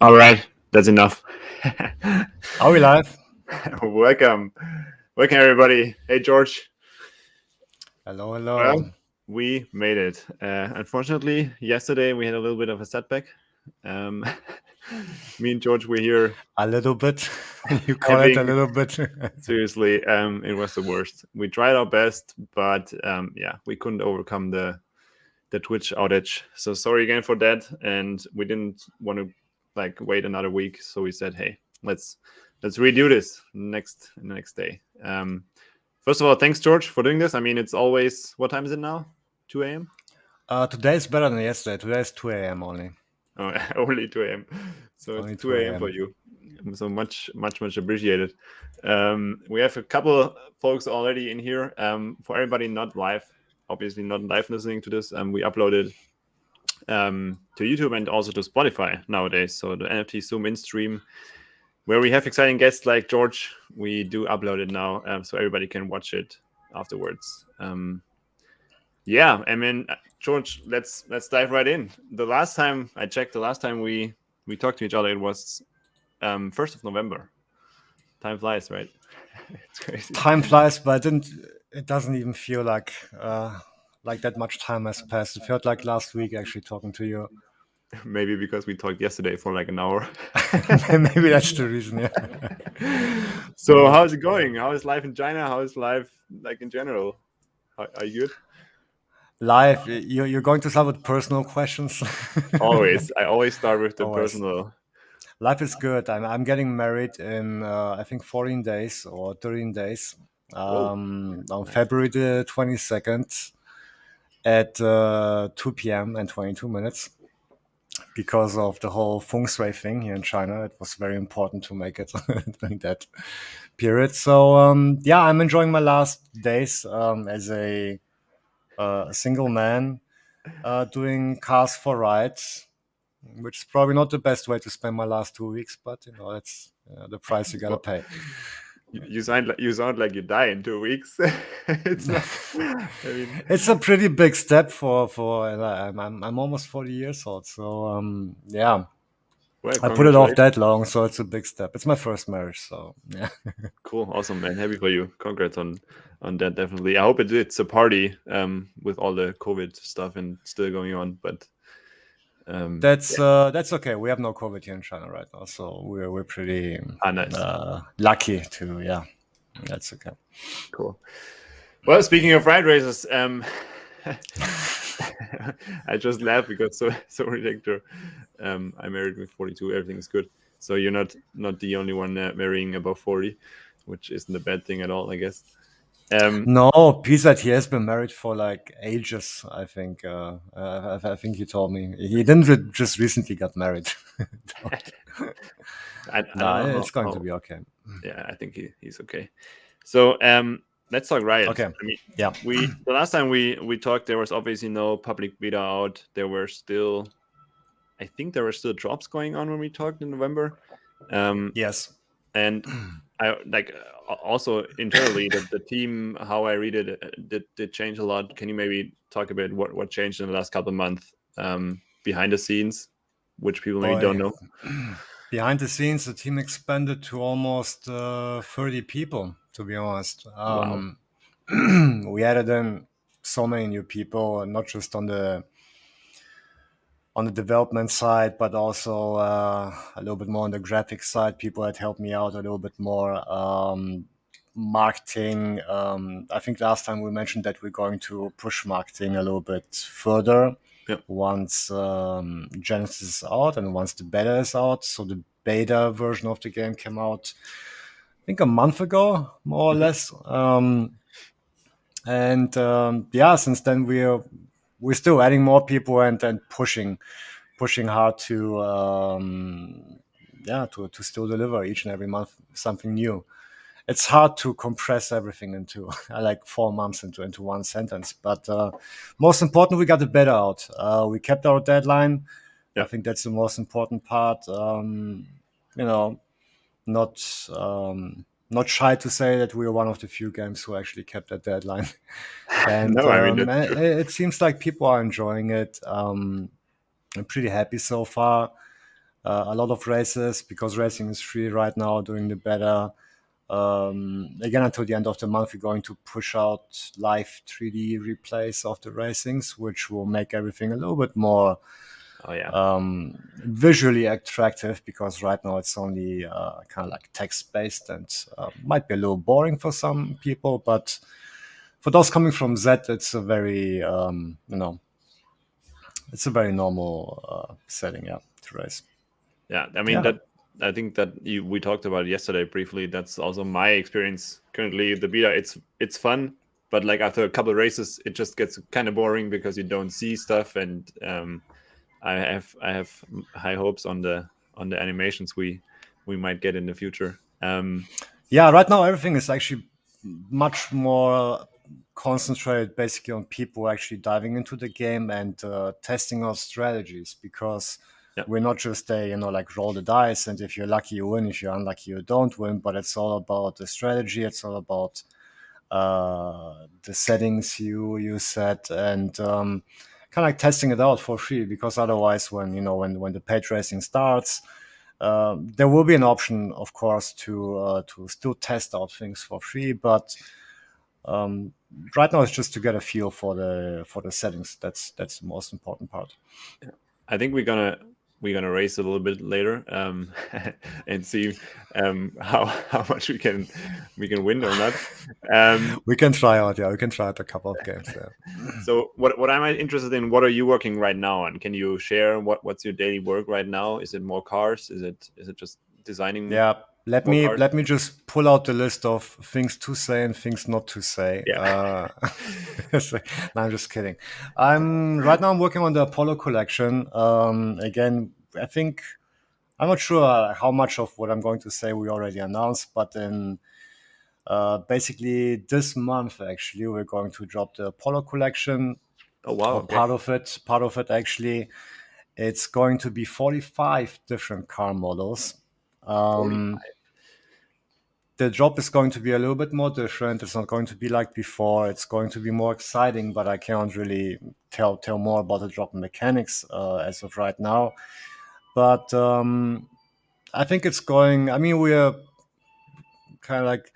All right, that's enough. Are we live? Welcome, everybody. Hey, George. Hello, Well, hello. we made it. Unfortunately, yesterday we had a little bit of a setback. Um, me and George were here A little bit. You call it a having little bit. seriously. It was the worst. We tried our best, but yeah, we couldn't overcome the Twitch outage. So sorry again for that. And we didn't want to wait another week, so we said, hey, let's redo this next day. First of all, thanks George for doing this. I mean, it's always, what time is it now? 2 a.m. Today is better than yesterday. Today is 2 a.m. only. Oh, only 2 a.m. So it's Only 2 2 a.m. for a.m. you. So much appreciated. We have a couple folks already in here. For everybody not live, obviously not live listening to this, we uploaded to YouTube and also to Spotify nowadays. So the NFT Zoom in stream, where we have exciting guests like George, we do upload it now, so everybody can watch it afterwards. Yeah, I mean, George, let's dive right in. The last time I checked, the last time we talked to each other, it was 1st of November. Time flies, right? It's crazy. Time flies, but it doesn't even feel like that much time has passed. It felt like last week actually talking to you. Maybe because we talked yesterday for like an hour. Maybe that's the reason, yeah. So how's it going? How is life in China? How is life like in general? Are you good? Live, you're going to start with personal questions? Always. I always start with the Always. personal. Life is good. I'm getting married in I think 14 days or 13 days. Whoa. On Nice. February the 22nd at 2 p.m. and 22 minutes. Because of the whole feng shui thing here in China, it was very important to make it during that period. So yeah, I'm enjoying my last days as a single man doing cars for rides, which is probably not the best way to spend my last 2 weeks, but that's the price you gotta Well, pay. you sound like you die in 2 weeks. It's not. I mean, It's a pretty big step and I'm almost 40 years old, so yeah, well, I put it off congratulations. that long, so it's a big step. It's my first marriage, so yeah. Cool, awesome, man. Happy for you. Congrats on that. Definitely. I hope it's a party with all the COVID stuff and still going on, but yeah. That's okay. We have no COVID here in China right now, so we're pretty Nice. lucky to yeah. That's okay. Cool. Well, speaking of Riot Racers, I just laugh because so ridiculous. I'm married with 42. Everything is good. So you're not the only one marrying above 40, which isn't a bad thing at all, I guess. No, Pizat, he has been married for like ages. I think. I think he told me he didn't just recently got married. I don't Nah, know it's going to how. be okay. Yeah, I think he's okay. So let's talk Riot. Okay. I mean, Yeah. the last time we talked, there was obviously no public beta out. There were still, I think there were still drops going on when we talked in November. Yes. And I also internally the team, how I read it, did change a lot. Can you maybe talk a bit what changed in the last couple of months behind the scenes, which people maybe don't Boy, know? behind the scenes, the team expanded to almost 30 people. To be honest, Wow. we added in so many new people, not just on the development side, but also a little bit more on the graphic side. People that helped me out a little bit more. Marketing. I think last time we mentioned that we're going to push marketing a little bit further Yeah. once Genesis is out and once the beta is out. So the beta version of the game came out, I think, a month ago, more or Mhm. less. And yeah, since then we're still adding more people and pushing hard to to still deliver each and every month something new. It's hard to compress everything into like 4 months into one sentence, but most important, we got the beta out. We kept our deadline. I Yeah. think that's the most important part. You know, not not shy to say that we are one of the few games who actually kept that deadline. And No, I mean that's true. it seems like people are enjoying it. I'm pretty happy so far. a lot of races because racing is free right now, doing the better. Again, until the end of the month, we're going to push out live 3D replays of the racings, which will make everything a little bit more Oh yeah. visually attractive, because right now it's only kind of like text based and might be a little boring for some people, but for those coming from Z, it's a very it's a very normal setting, yeah, to race. Yeah, I mean Yeah, that. I think that we talked about it yesterday briefly. That's also my experience currently. The beta, it's fun, but like after a couple of races, it just gets kind of boring because you don't see stuff. And I have high hopes on the animations we might get in the future. yeah. Right now, everything is actually much more concentrated, basically, on people actually diving into the game and testing our strategies, because Yeah, we're not just a like roll the dice, and if you're lucky you win, if you're unlucky you don't win. But it's all about the strategy. It's all about the settings you set, and kind of like testing it out for free, because otherwise, when when the paid racing starts, there will be an option, of course, to still test out things for free. But um, right now, it's just to get a feel for the settings. That's the most important part. I think we're gonna race a little bit later, and see how much we can win or not. Um, We can try out, yeah, we can try out a couple of games. Yeah. so what am I interested in? What are you working right now on? Can you share what's your daily work right now? Is it more cars? Is it just designing Yeah, let more me cars? let me just pull out the list of things to say and things not to say. Yeah. No, I'm just kidding. I'm working on the Apollo collection. Again, I think I'm not sure how much of what I'm going to say we already announced, but in basically this month, actually, we're going to drop the Apollo collection, Oh wow. or Okay. part of it. Part of it, actually, it's going to be 45 different car models. 45. The drop is going to be a little bit more different. It's not going to be like before. It's going to be more exciting, but I can't really tell more about the drop mechanics as of right now. But I think it's going. I mean, we're kind of like,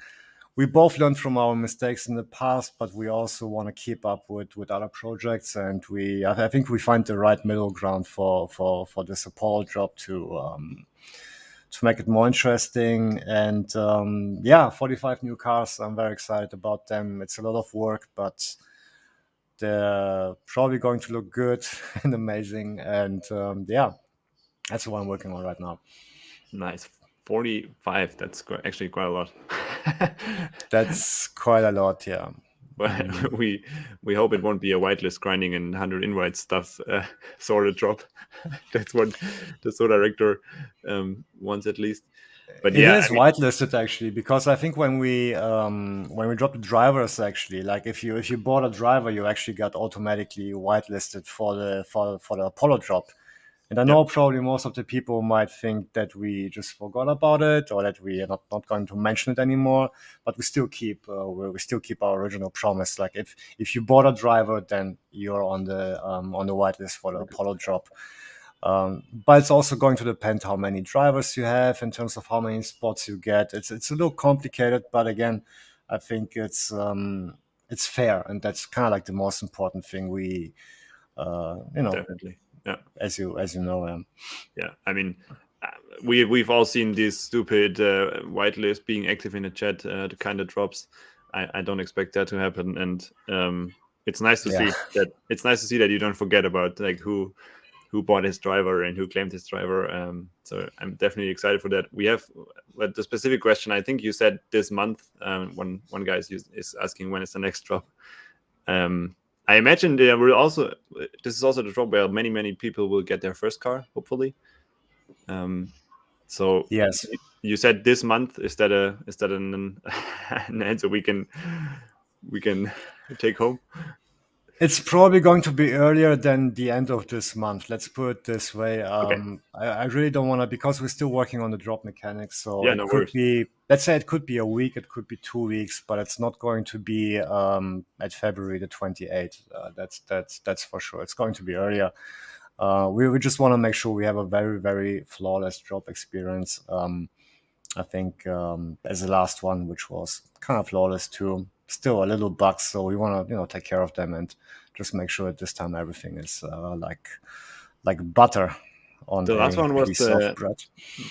we both learned from our mistakes in the past, but we also want to keep up with other projects, and I think we find the right middle ground for this Apollo drop to make it more interesting. And yeah, 45 new cars. I'm very excited about them. It's a lot of work, but they're probably going to look good and amazing. And yeah, that's what I'm working on right now. Nice. 45. That's actually quite a lot. That's quite a lot, yeah. But we hope it won't be a whitelist grinding and 100 invite stuff sort of drop. That's what the so director wants at least. But It yeah, is I mean, whitelisted, actually, because I think when we drop the drivers, actually, like if you bought a driver, you actually got automatically whitelisted for the Apollo drop. And I yeah, know probably most of the people might think that we just forgot about it, or that we are not going to mention it anymore. But we still keep our original promise. Like if you bought a driver, then you're on the whitelist for the Apollo drop. But it's also going to depend how many drivers you have in terms of how many spots you get. It's a little complicated, but again, I think it's fair, and that's kind of like the most important thing. We definitely. Yeah, as you know. yeah. I mean, uh, we've all seen these stupid whitelist being active in the chat, the kind of drops. I don't expect that to happen, and it's nice to Yeah. see that. It's nice to see that you don't forget about like who bought his driver and who claimed his driver. So I'm definitely excited for that. We have but the specific question. I think you said this month. One guy is asking when is the next drop. I imagine there will also. This is also the drop where many people will get their first car. Hopefully. Um, so Yes. you said this month. Is that an answer we can take home? It's probably going to be earlier than the end of this month. Let's put it this way. Okay. I really don't want to, because we're still working on the drop mechanics. So Yeah. it No could worries. be, let's say it could be a week, it could be 2 weeks, but it's not going to be at February the 28th. That's for sure. It's going to be earlier. We just want to make sure we have a very, very flawless drop experience. I think as the last one, which was kind of flawless too, still a little bugs. So we want to take care of them and just make sure that this time everything is like butter on The last a one was piece of bread.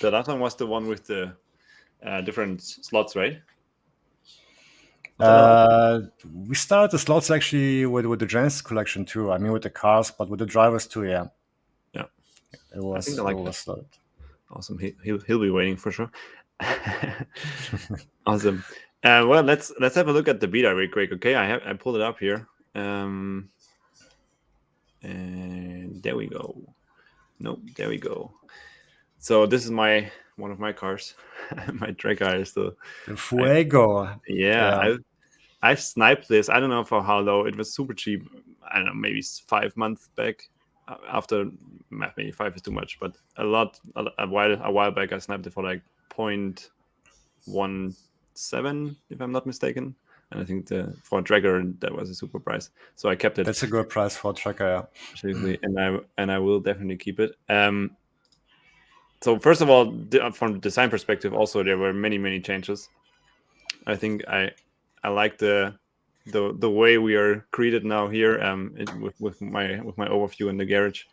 the last one was the one with the different slots, right? Was that the last one? We started the slots actually with the Genesis collection too. I mean, with the cars, but with the drivers too. Yeah, Yeah, it I think I was like that. started. Awesome. He'll be waiting for sure. Awesome. Well, let's have a look at the beta real quick. Okay, I pulled it up here. And there we go. Nope, there we go. So this is one of my cars. My track car is the Fuego. yeah. I've sniped this. I don't know for how low. It was super cheap. I don't know, maybe 5 months back. After maybe 5 is too much, but a while back, I sniped it for like 0.17, if I'm not mistaken. And I think for a dragger that was a super price, so I kept it. That's a good price for a tracker. Seriously, and I will definitely keep it. So first of all, from the design perspective, also there were many changes. I think I like the way we are created now here, with my overview in the garage.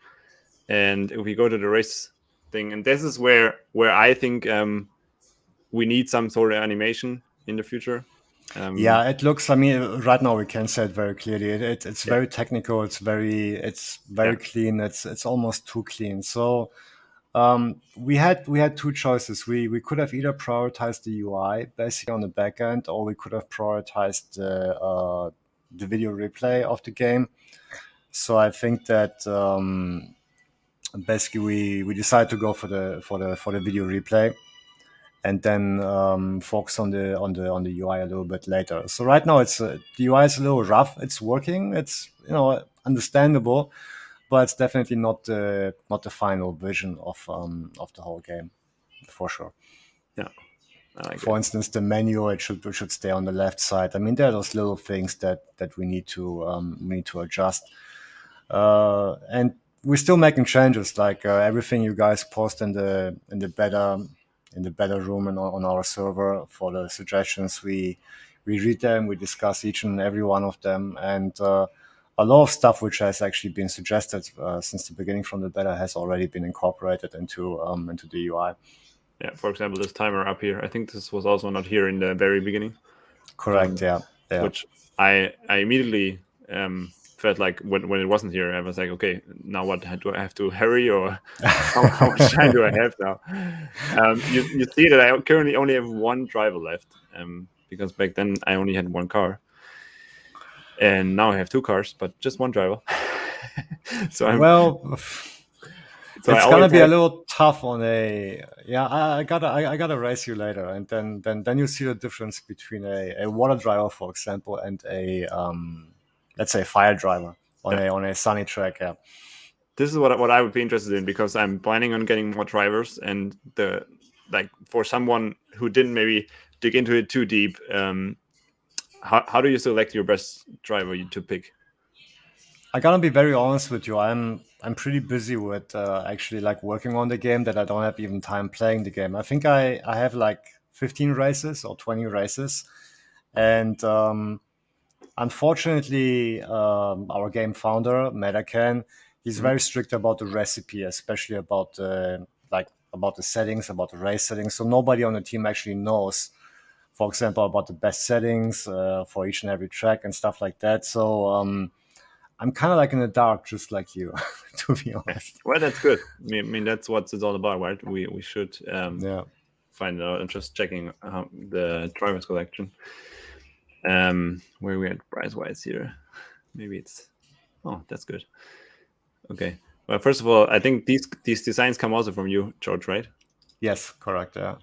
And if we go to the race thing, and this is where I think we need some sort of animation in the future. Yeah, it looks. I mean, right now we can say it very clearly. It's Yeah, very technical. It's very yeah, clean. It's almost too clean. So we had two choices. We could have either prioritized the UI basically on the back end, or we could have prioritized the video replay of the game. So I think that basically we decided to go for the video replay, and then focus on the UI a little bit later. So right now the UI is a little rough. It's working. It's understandable, but it's definitely not the final vision of the whole game, for sure. yeah. I like For it. instance, the menu it should stay on the left side. I mean, there are those little things that we need to adjust. And we're still making changes. Like everything you guys post in the beta room and on our server for the suggestions, we read them, we discuss each and every one of them, and a lot of stuff which has actually been suggested since the beginning from the beta has already been incorporated into the UI. Yeah, for example, this timer up here. I think this was also not here in the very beginning. Correct. Yeah. Yeah. Which I immediately felt like when it wasn't here, I was like, okay, now what, do I have to hurry, or how much time do I have now? You see that I currently only have one driver left, because back then I only had one car, and now I have two cars, but just one driver. so I'm Well, so I it's always gonna be a have, little tough on a yeah. I gotta race you later, and then you see the difference between a water driver, for example, and a let's say fire driver on yeah. a sunny track. Yeah, This is what I would be interested in, because I'm planning on getting more drivers, and the like for someone who didn't maybe dig into it too deep, how do you select your best driver to pick? I gotta be very honest with you. I'm pretty busy with actually like working on the game that I don't have even time playing the game. I think I have like 15 races or 20 races, and unfortunately, our game founder, Metacan, he's Mhm. very strict about the recipe, especially about about the settings, about the race settings. So nobody on the team actually knows, for example, about the best settings for each and every track and stuff like that. So I'm kind of like in the dark, just like you, to be honest. Well, that's good. I mean, that's what it's all about, right? We should Yeah. find out. I'm just checking the drivers collection. Where we at price wise here? Maybe it's, oh, that's good. Okay. Well, first of all, I think these designs come also from you, George, right? Yes, correct. Yeah.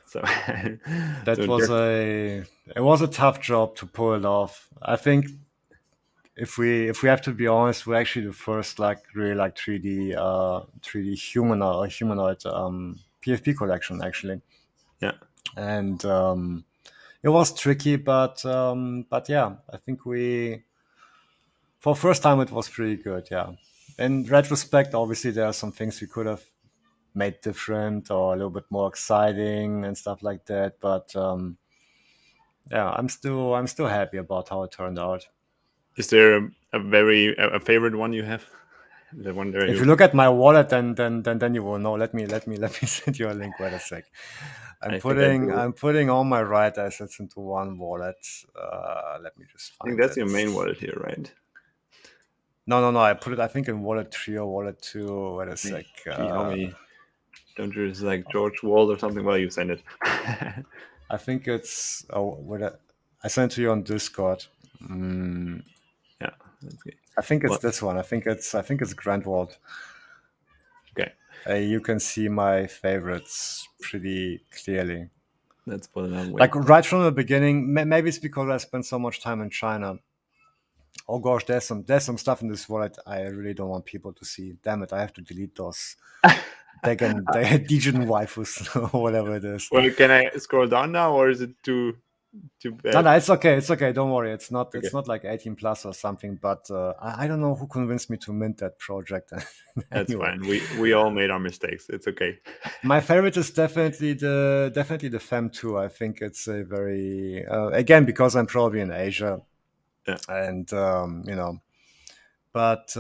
So, That so was just it was a tough job to pull it off. I think if we have to be honest, we're actually the first like really like 3D humanoid PFP collection actually, yeah. and it was tricky, but yeah, I think we for first time it was pretty good. Yeah. In retrospect, obviously there are some things we could have made different or a little bit more exciting and stuff like that. But yeah, I'm still happy about how it turned out. Is there a favorite one you have? The one there If you you look at my wallet, then you will know. Let me send you a link. Wait a sec. I'm I think I putting do. I'm putting all my Riot assets into one wallet. Let me just I think find that's it. your main wallet here, right? No. I put it. I think in wallet 3 or wallet 2. Wait a sec. Gee, how many? Don't you just like George Wald or something? Well, you send it. I think it's. Oh, I sent it to you on Discord. Mm, Yeah, that's good. I think it's Well, this one. I think it's Grand Vault. okay, You can see my favorites pretty clearly. let's put it up. Like Wait, right from the beginning. Maybe it's because I spent so much time in China. Oh gosh, there's some stuff in this wallet I really don't want people to see. Damn it, I have to delete those Degen waifus or whatever it is. well, can I scroll down now, or is it too No, bad? no, it's okay. It's okay. Don't worry. It's not. Okay, It's not like 18 plus or something. But I don't know who convinced me to mint that project. that's Anyway, fine. We all made our mistakes. It's okay. my favorite is definitely the Fem 2. I think it's a very again because I'm probably in Asia Yeah, and but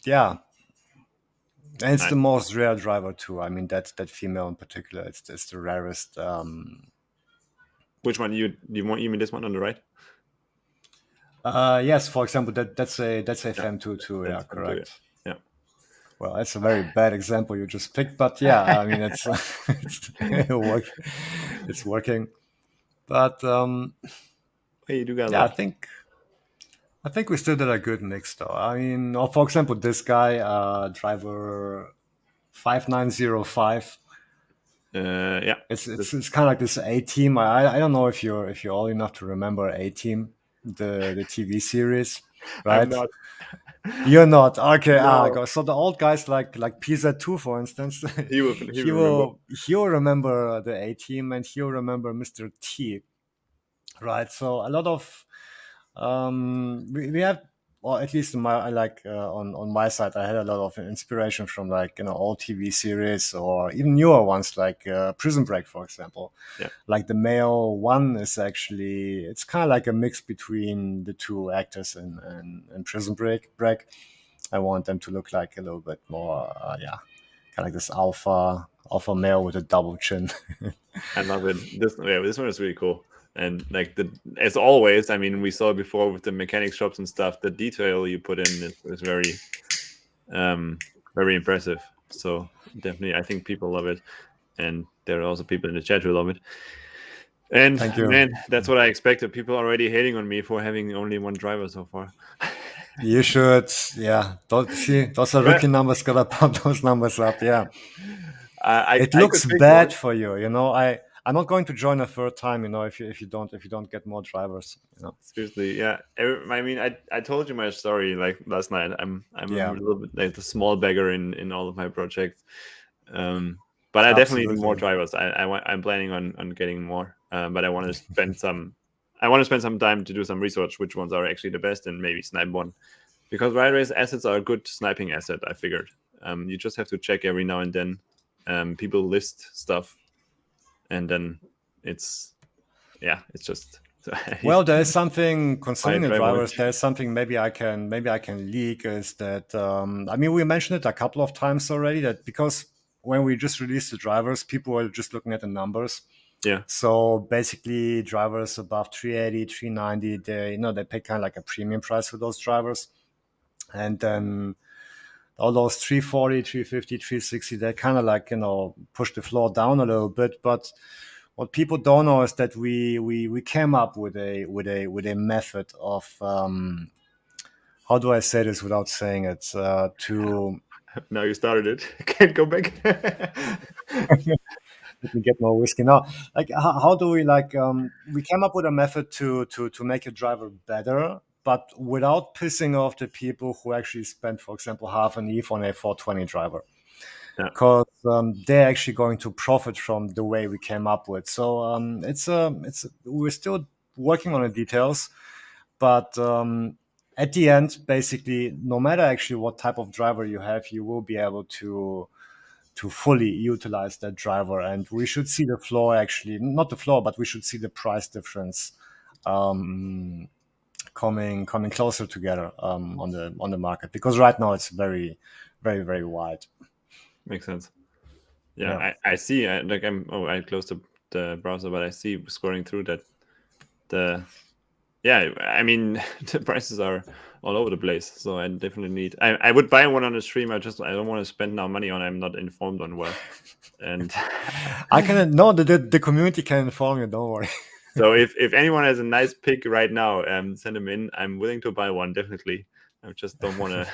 yeah, and it's nice. the most rare driver too. I mean that female in particular. It's the rarest. Which one you mean this one on the right? Yes, for example, that's a Yeah, Fem 2 too. Yeah, that's fun too. correct. Yeah. Well, that's a very bad example you just picked, but yeah, I mean it's it's working. But Hey, you do got a yeah, I lot. think I think we still did a good mix though. I mean, or for example, this guy, driver 5905. Yeah. It's it's This it's kind of like this A Team. I don't know if you're old enough to remember A Team, the TV series, I'm right? not. You're not okay. No, So the old guys like PZ2, for instance, he he will remember. will remember the A Team and he'll remember Mr. T, right? So a lot of we have, or at least in my like on my side, I had a lot of inspiration from like old TV series or even newer ones like Prison Break, for example. Yeah, Like the male one is actually it's kind of like a mix between the two actors in Prison Break. I want them to look like a little bit more, yeah, kind of like this alpha male with a double chin. I love it. This one is really cool. And like as always, I mean, we saw before with the mechanic shops and stuff. The detail you put in is um, very impressive. So definitely, I think people love it, and there are also people in the chat who love it. And Thank you. man, that's what I expected. People already hating on me for having only one driver so far. You should, yeah. See, those are But rookie numbers. Gotta pump those numbers up. Yeah, it I could looks pick more. bad for you. I'm not going to join a third time. If you don't get more drivers. Seriously, yeah. I mean, I told you my story like last night. I'm a Yeah, little bit like the small beggar in all of my projects. Um, but I definitely need more absolutely. drivers. I'm planning on getting more. But I want to spend some. I want to spend some time to do some research which ones are actually the best and maybe snipe one because Riot Race assets are a good sniping asset. I figured. You just have to check every now and then. People list stuff, and then it's it's just Well, there is something my concerning the driver drivers. range. There's something maybe I can leak is that I mean we mentioned it a couple of times already that because when we just released the drivers, people were just looking at the numbers. Yeah. So basically, drivers above 380, 390, they pay kind of like a premium price for those drivers, and then all those 340, 350, 360, they kind of like push the floor down a little bit. But what people don't know is that we came up with a method of how do I say this without saying it to Now you started it. Can't go back. let me get more whiskey now. Like how do we like we came up with a method to make a driver better, but without pissing off the people who actually spent, for example, half an ETH on a 420 driver, Yeah. because they're actually going to profit from the way we came up with. So it's we're still working on the details, but at the end, basically, no matter actually what type of driver you have, you will be able to fully utilize that driver. And we should see the floor, actually, not the floor, but we should see the price difference um, coming closer together on the market, because right now it's very, very, very wide. Makes sense. Yeah, Yeah. I see. I closed the browser, but I see scrolling through that the yeah. I mean, the prices are all over the place. So I definitely need. I would buy one on the stream. I don't want to spend now money on. I'm not informed on well, and I can no the community can inform you. Don't worry. so if anyone has a nice pick right now, send them in. I'm willing to buy one definitely. I just don't want to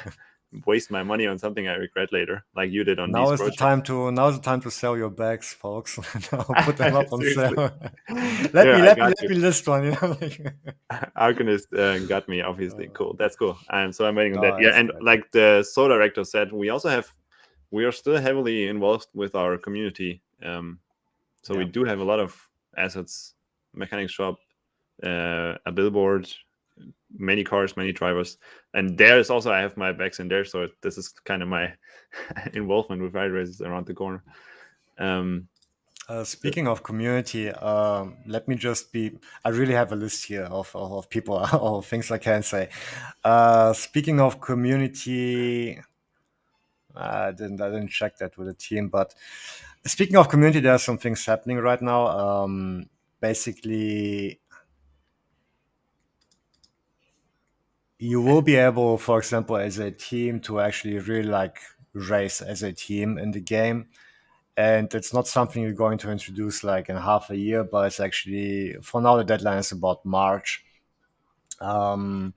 waste my money on something I regret later, like you did on these projects. Now is the time to sell your bags, folks. Now put them up on Seriously. sale. Yeah, I got Let you. me list one. You know, like, Alchemist got me, obviously. Cool. That's cool. And so I'm waiting on that. no, Yeah, that's and great. like the Soul Director said, we are still heavily involved with our community. So we Yeah. do have a lot of assets, mechanic shop, a billboard, many cars, many drivers, and there is also I have my bags in there. So this is kind of my involvement with Riot Racers around the corner. So, Speaking of community, let me just be. I really have a list here of people or things I can say. Speaking of community, I didn't check that with the team, but speaking of community, there are some things happening right now. Basically, you will be able, for example, as a team, to actually really like race as a team in the game. And it's not something you're going to introduce like in half a year, but it's actually, for now, the deadline is about March. Um,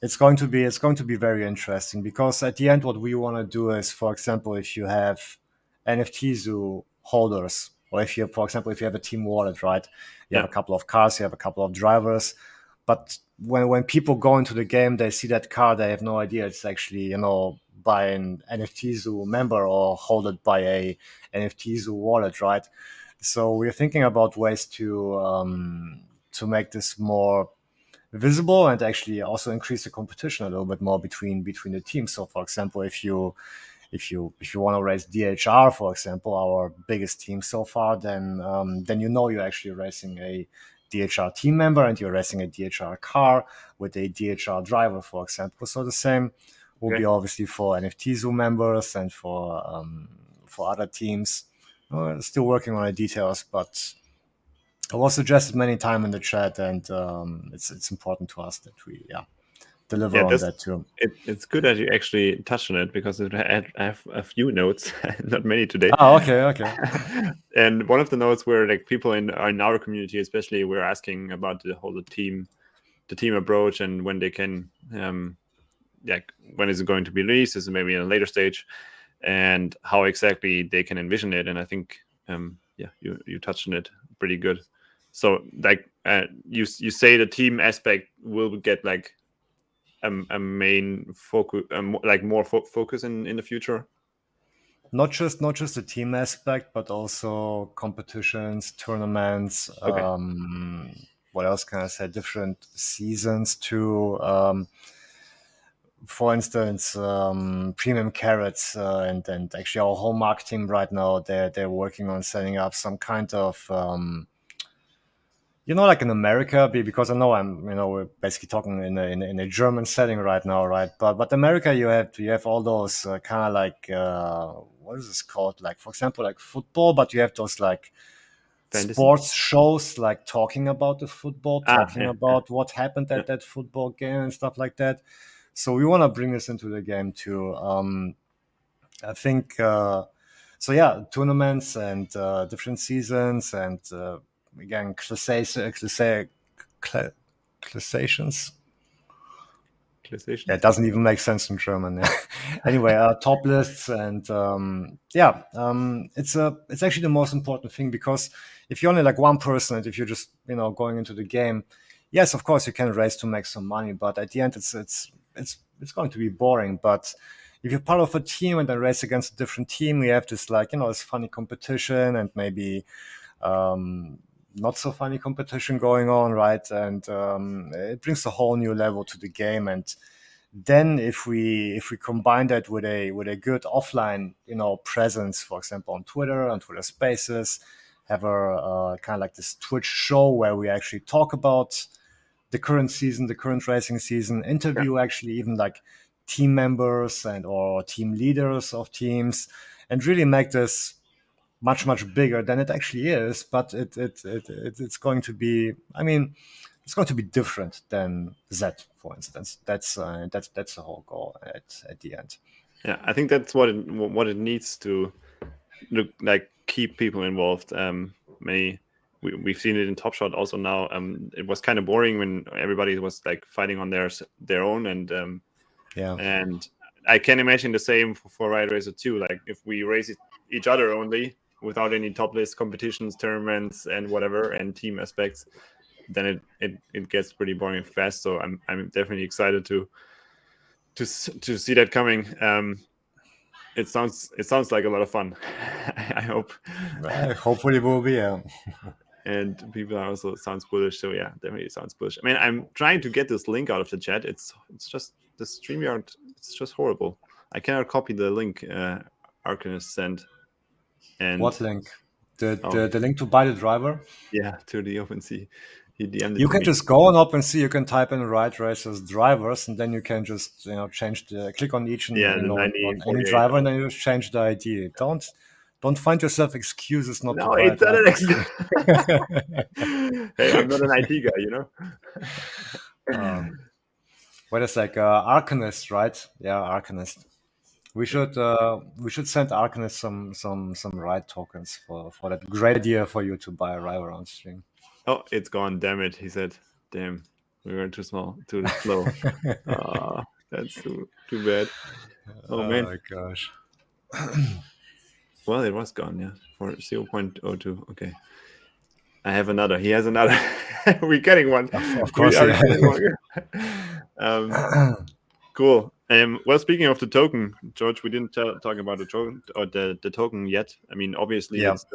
it's going to be very interesting, because at the end, what we want to do is, for example, if you have NFT zoo holders, or if you, for example, if you have a team wallet, right, you have yeah. a couple of cars, you have a couple of drivers, but when people go into the game, they see that car, they have no idea it's actually, by an NFT zoo member or holded by a NFT zoo wallet, right? So we're thinking about ways to make this more visible, and actually also increase the competition a little bit more between the teams. So, for example, if you want to race DHR, for example, our biggest team so far, then you're actually racing a DHR team member, and you're racing a DHR car with a DHR driver, for example. So the same will be Okay. obviously for NFT Zoo members and for other teams. Still working on the details, but it was suggested many times in the chat, and it's important to us that we Yeah, deliver on that too. it's good that you actually touched on it because I have a few notes, not many today. Oh, okay, okay. And one of the notes were like people in our community, especially, were asking about the team approach, and when they can, like when is it going to be released? Is it maybe in a later stage, and how exactly they can envision it? And I think, yeah, you touched on it pretty good. So like you say the team aspect will get like a main focus, like more focus in the future. Not just the team aspect, but also competitions, tournaments. Okay. What else can I say? Different seasons too. For instance, premium carrots, and actually our whole marketing right now, they're working on setting up some kind of like in America, because I know we're basically talking in a German setting right now, right? But America, you have all those kind of like what is this called? Like, for example, like football, but you have those like Fantasy. sports shows, like talking about the football, talking Yeah, yeah. about what happened Yeah. at that football game and stuff like that. So we want to bring this into the game too. I think so. Yeah, tournaments and different seasons, and again, classations. Yeah, it Classations. doesn't even make sense in German. Yeah. Anyway, top lists, and it's actually the most important thing, because if you're only like one person, and if you're just going into the game, yes, of course you can race to make some money, but at the end it's going to be boring. But if you're part of a team and then race against a different team, we have this like this funny competition, and maybe um, not so funny competition going on, right? And it brings a whole new level to the game. And then if we combine that with a good offline, presence, for example, on Twitter Spaces, have a kind of like this Twitch show where we actually talk about the current season, the current racing season, interview actually even like team members and or team leaders of teams, and really make this much bigger than it actually is. But it's going to be, I mean, it's going to be different than Z, for instance. That's the whole goal at the end. Yeah, I think that's what it needs to look like. Keep people involved. We've seen it in Top Shot also now. It was kind of boring when everybody was like fighting on their own, and Yeah. and I can imagine the same for Riot Racer too. Like if we race each other only without any top list competitions, tournaments, and whatever, and team aspects, then it gets pretty boring fast. So I'm definitely excited to see that coming. It sounds like a lot of fun. I hope. Hopefully will be. And people are also sounds bullish. So yeah, definitely sounds bullish. I mean, I'm trying to get this link out of the chat. It's just the StreamYard. It's just horrible. I cannot copy the link Arcanist sent. And What link? oh The link to buy the driver? yeah, to the OpenSea. He DM'd it You to can me. just go on OpenSea. You can type in Riot Racers drivers, and then you can just change click on each and Yeah, the on any 9048. driver, and then you just change the ID. Don't find yourself excuses not to No, buy it's not an drivers. excuse. Hey, I'm not an IT guy, you know. What is like Arcanist, right? Yeah, Arcanist. We should send Arcanist some Riot tokens for that great idea for you to buy a driver on stream. Oh, it's gone. Damn it, he said. Damn, we were too small, too slow. That's too bad. Oh man. Oh gosh. Well, it was gone. Yeah, for 0.02. Okay. I have another. He has another. We're getting one. Of We course, are yeah. getting one. Cool. Well, speaking of the token, George, we didn't talk about the token or the token yet. I mean, obviously, Yeah. it's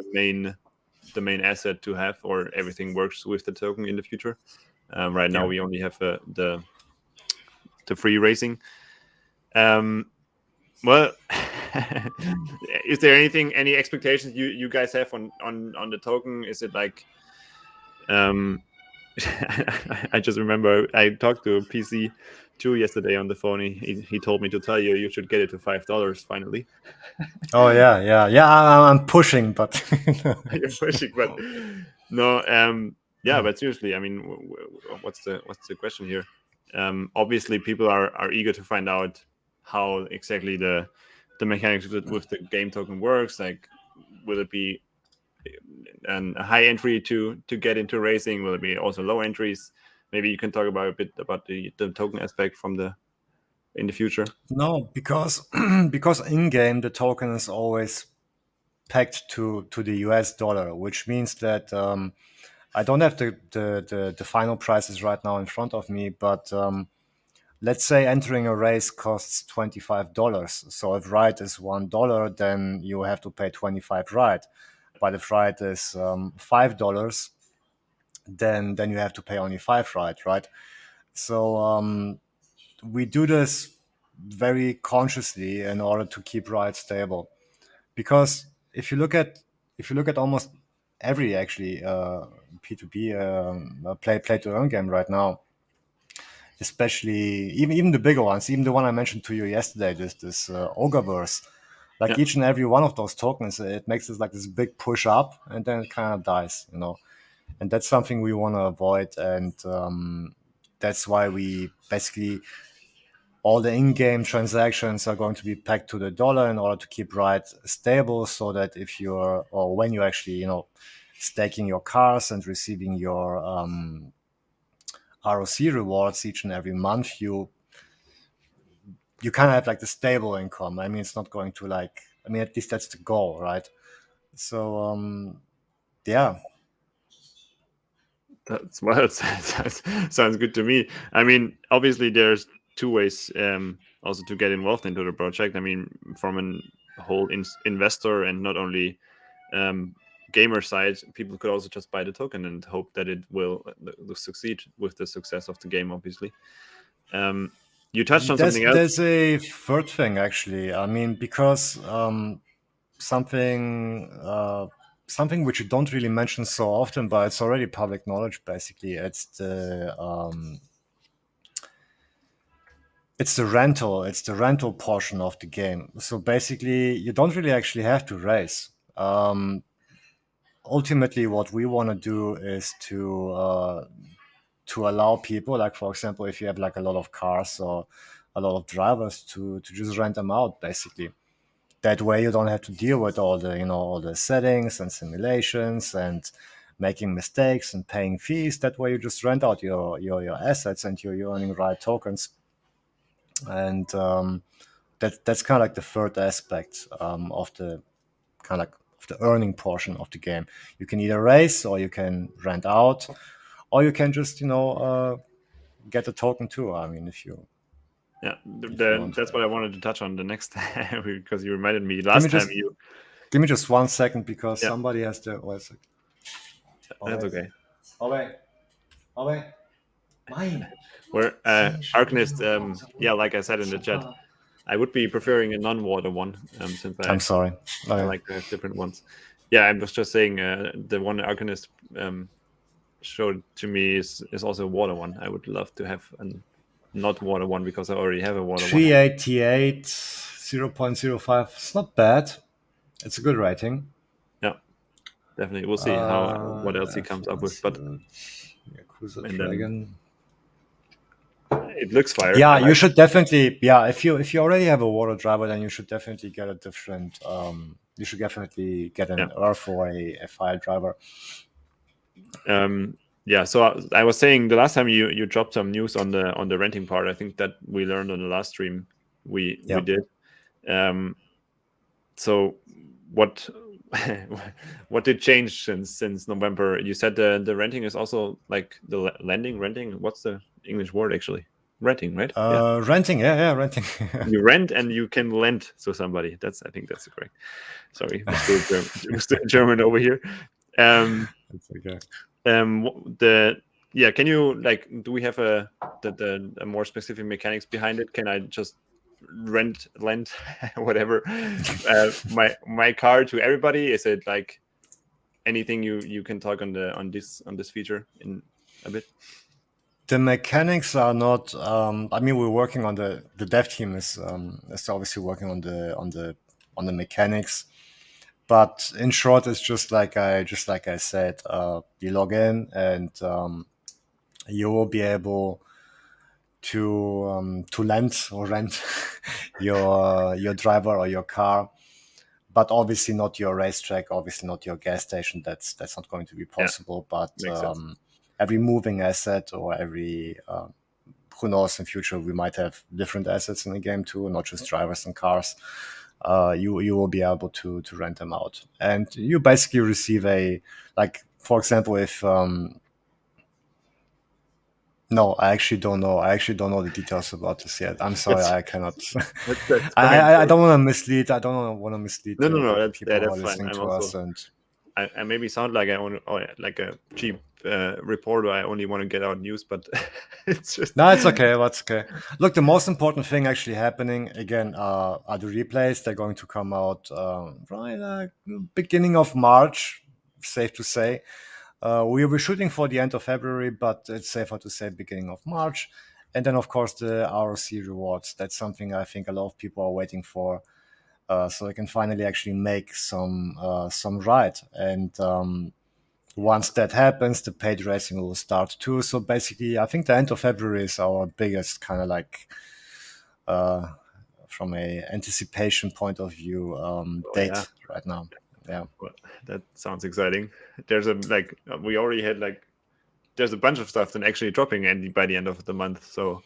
the main asset to have, or everything works with the token in the future. Right now, Yeah. we only have the free racing. Well, is there any expectations you guys have on the token? Is it like I just remember I talked to PC Chu yesterday on the phone. He told me to tell you should get it to $5 finally. Oh yeah. I'm pushing, but You're pushing, but no. Yeah, but seriously, I mean, what's the question here? Obviously, people are eager to find out how exactly the mechanics with the game token works. Like, will it be a high entry to get into racing? Will it be also low entries? Maybe you can talk about a bit about the token aspect in the future. no, because because in game the token is always pegged to the US dollar, which means that I don't have the final prices right now in front of me, but let's say entering a race costs $25. So if ride is $1, then you have to pay 25 ride. But if ride is $5, then you have to pay only 5 ride, right? So we do this very consciously in order to keep ride stable, because if you look at almost every actually P2P play to earn game right now, especially even the bigger ones, even the one I mentioned to you yesterday, this Ogreverse, like Yeah, each and every one of those tokens, it makes this like this big push up and then it kind of dies, and that's something we want to avoid, and that's why we basically all the in-game transactions are going to be pegged to the dollar in order to keep Riot stable, so that if you're or when you actually staking your cars and receiving your ROC rewards each and every month, you kind of have like the stable income. I mean, it's not going to at least that's the goal, right? So yeah. that's well, sounds good to me. I mean, obviously, there's two ways also to get involved into the project. I mean, from a whole investor and not only gamer side, people could also just buy the token and hope that it will succeed with the success of the game, obviously. You touched on something else. There's a third thing, actually. I mean, because something which you don't really mention so often, but it's already public knowledge. Basically, it's the rental portion of the game. So basically, you don't really actually have to race. Ultimately, what we want to do is to allow people, like for example, if you have like a lot of cars or a lot of drivers, to just rent them out, basically. That way you don't have to deal with all the settings and simulations and making mistakes and paying fees. That way you just rent out your assets and you're earning Riot tokens. And that's kind of like the third aspect of the kind of like of the earning portion of the game. You can either race, or you can rent out, or you can just get a token too. I mean, if you That's what I wanted to touch on the next time, because you reminded me give me just 1 second, because somebody has to. That's okay. Where Arcanist, like I said in the chat, I would be preferring a non-water one, since I'm sorry. I like to have different ones. Yeah, I was just saying the one Arcanist showed to me is also a water one. I would love to have a not water one, because I already have a water 388 0.05. It's not bad. It's a good rating. Yeah, definitely. We'll see what else he comes up with. But Yakuza Dragon. It looks fire. Yeah, you should definitely. Yeah, if you already have a water driver, then you should definitely get a different. You should definitely get an Earth or a fire driver. So I was saying the last time you dropped some news on the renting part. I think that we learned on the last stream we did. So what what did change since November? You said the renting is also like the renting. What's the English word actually? Renting, right? Renting, renting. You rent and you can lend to somebody. I think that's correct. Sorry, we're still German over here. That's okay. Can you do we have a more specific mechanics behind it? Can I just lend whatever my car to everybody? Is it like anything you can talk on this feature in a bit? The mechanics are not. I mean, we're working on the dev team is obviously working on the mechanics, but in short, it's just like I said. You log in and you will be able to lend or rent your driver or your car, but obviously not your racetrack, obviously not your gas station. That's not going to be possible. But every moving asset, or every who knows, in future we might have different assets in the game too, not just drivers and cars. You will be able to rent them out, and you basically receive for example, if no, I actually don't know. I actually don't know the details about this yet. I'm sorry, I cannot. I don't want to mislead. I don't want to mislead the people who are listening to us. And I maybe sound like like a cheap reporter. I only want to get out news, but it's just it's okay. That's okay. Look, the most important thing actually happening again are the replays. They're going to come out beginning of March. Safe to say. We were shooting for the end of February, but it's safer to say beginning of March. And then, of course, the ROC rewards. That's something I think a lot of people are waiting for, so they can finally actually make some ride. And once that happens, the paid racing will start too. So basically, I think the end of February is our biggest kind of like, from a anticipation point of view, date right now. Yeah, well, that sounds exciting. There's we already had there's a bunch of stuff then actually dropping by the end of the month. So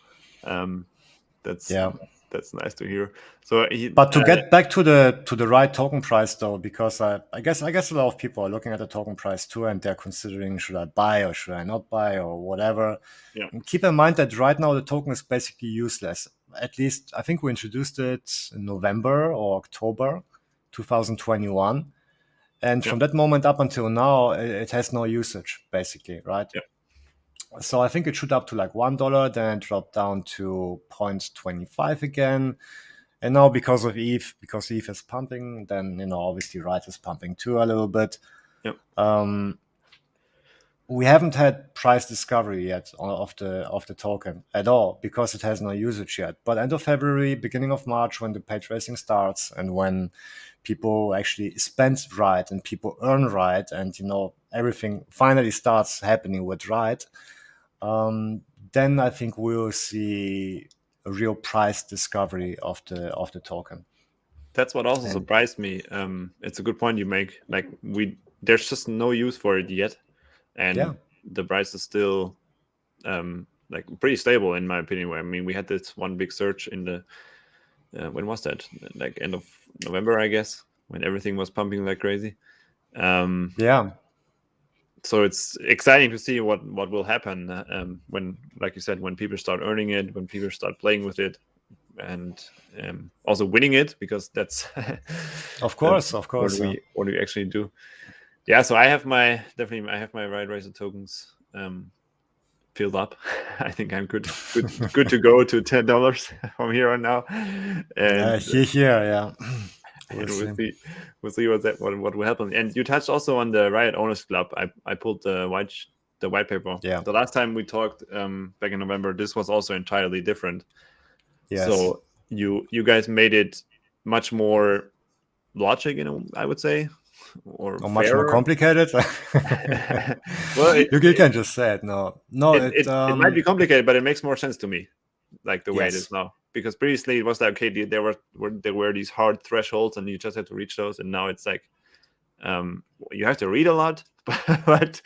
that's nice to hear. So, but to get back to the right token price though, because I guess a lot of people are looking at the token price too, and they're considering, should I buy or should I not buy or whatever. Yeah. And keep in mind that right now the token is basically useless. At least I think we introduced it in November or October 2021. And Yeah. from that moment up until now, it has no usage, basically, right? Yeah. So I think it shoot up to like $1, then it dropped down to 0.25 again. And now because ETH is pumping, then obviously Riot is pumping too a little bit. Yeah. We haven't had price discovery yet of the token at all because it has no usage yet. But end of February, beginning of March, when the paid tracing starts and when people actually spend Riot and people earn Riot, and everything finally starts happening with Riot, then I think we'll see a real price discovery of the token. That's what also And surprised me. It's a good point you make. Like there's just no use for it yet, and yeah, the price is still like pretty stable in my opinion. I mean, we had this one big surge in the when was that? Like end of November, I guess, when everything was pumping like crazy. yeah, So it's exciting to see what will happen when, like you said, when people start earning it, when people start playing with it, and also winning it, because that's of that's course, what yeah. we actually do. Yeah, so I have my Riot Racer tokens filled up. I think I'm good to go to $10 from here on now, and Yeah. We'll and see. we'll see what will happen. And you touched also on the Riot Owners Club. I pulled the white paper. Yeah. The last time we talked back in November, this was also entirely different. Yes. So you guys made it much more logic, I would say, or Or much more fairer. complicated. Well, You can just say it. No, it might be complicated, but it makes more sense to me, like the way it is yes. now. Because previously it was like, okay, there were these hard thresholds, and you just had to reach those, and now it's like you have to read a lot, but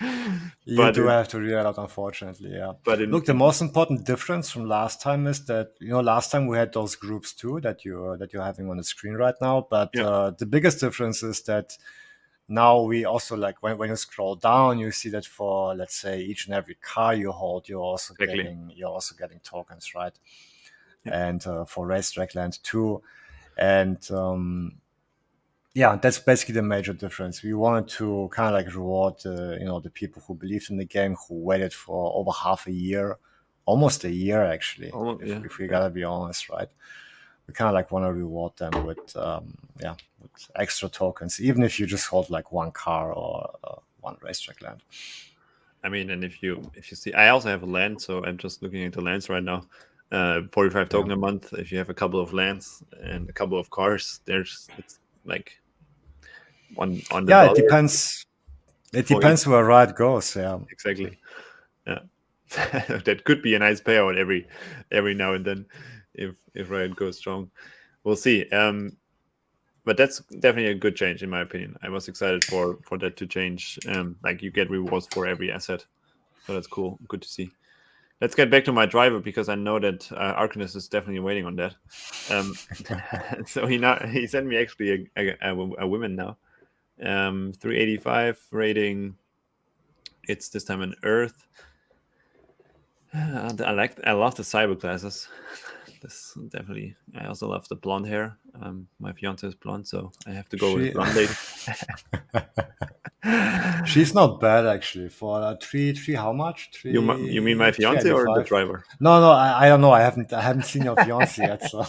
You but do it, have to read out, unfortunately. Yeah. but Look, the most important difference from last time is that last time we had those groups too that you're having on the screen right now. But yeah, the biggest difference is that now we also, like, when you scroll down, you see that for, let's say, each and every car you hold, you're also exactly. getting tokens, right? Yeah. And for Racetrack Land too. And yeah, that's basically the major difference. We wanted to kind of like reward the people who believed in the game, who waited for over half a year, almost a year actually, Almost, yeah, if we yeah. gotta be honest, right? We kind of like want to reward them with with extra tokens, even if you just hold like one car or one Racetrack Land. I mean, and if you see, I also have a land, so I'm just looking at the lands right now. 45 Yeah, token a month. If you have a couple of lands and a couple of cars, it's like on the yeah. It dollar depends. It for each. depends where Riot goes. Yeah, Exactly. Yeah. That could be a nice payout every now and then if Riot goes strong. We'll see. But that's definitely a good change in my opinion. I was excited for that to change. Like you get rewards for every asset, so that's cool. Good to see. Let's get back to my driver because I know that Arcanist is definitely waiting on that. So he sent me actually a women now. 385 rating. It's this time an Earth. I love the cyber classes. This definitely. I also love the blonde hair. My fiance is blonde, so I have to go with she blonde lady. she's not bad actually for three. How much? You mean my Three fiance eighty or the five. driver? No, I don't know. I haven't seen your fiance yet. So.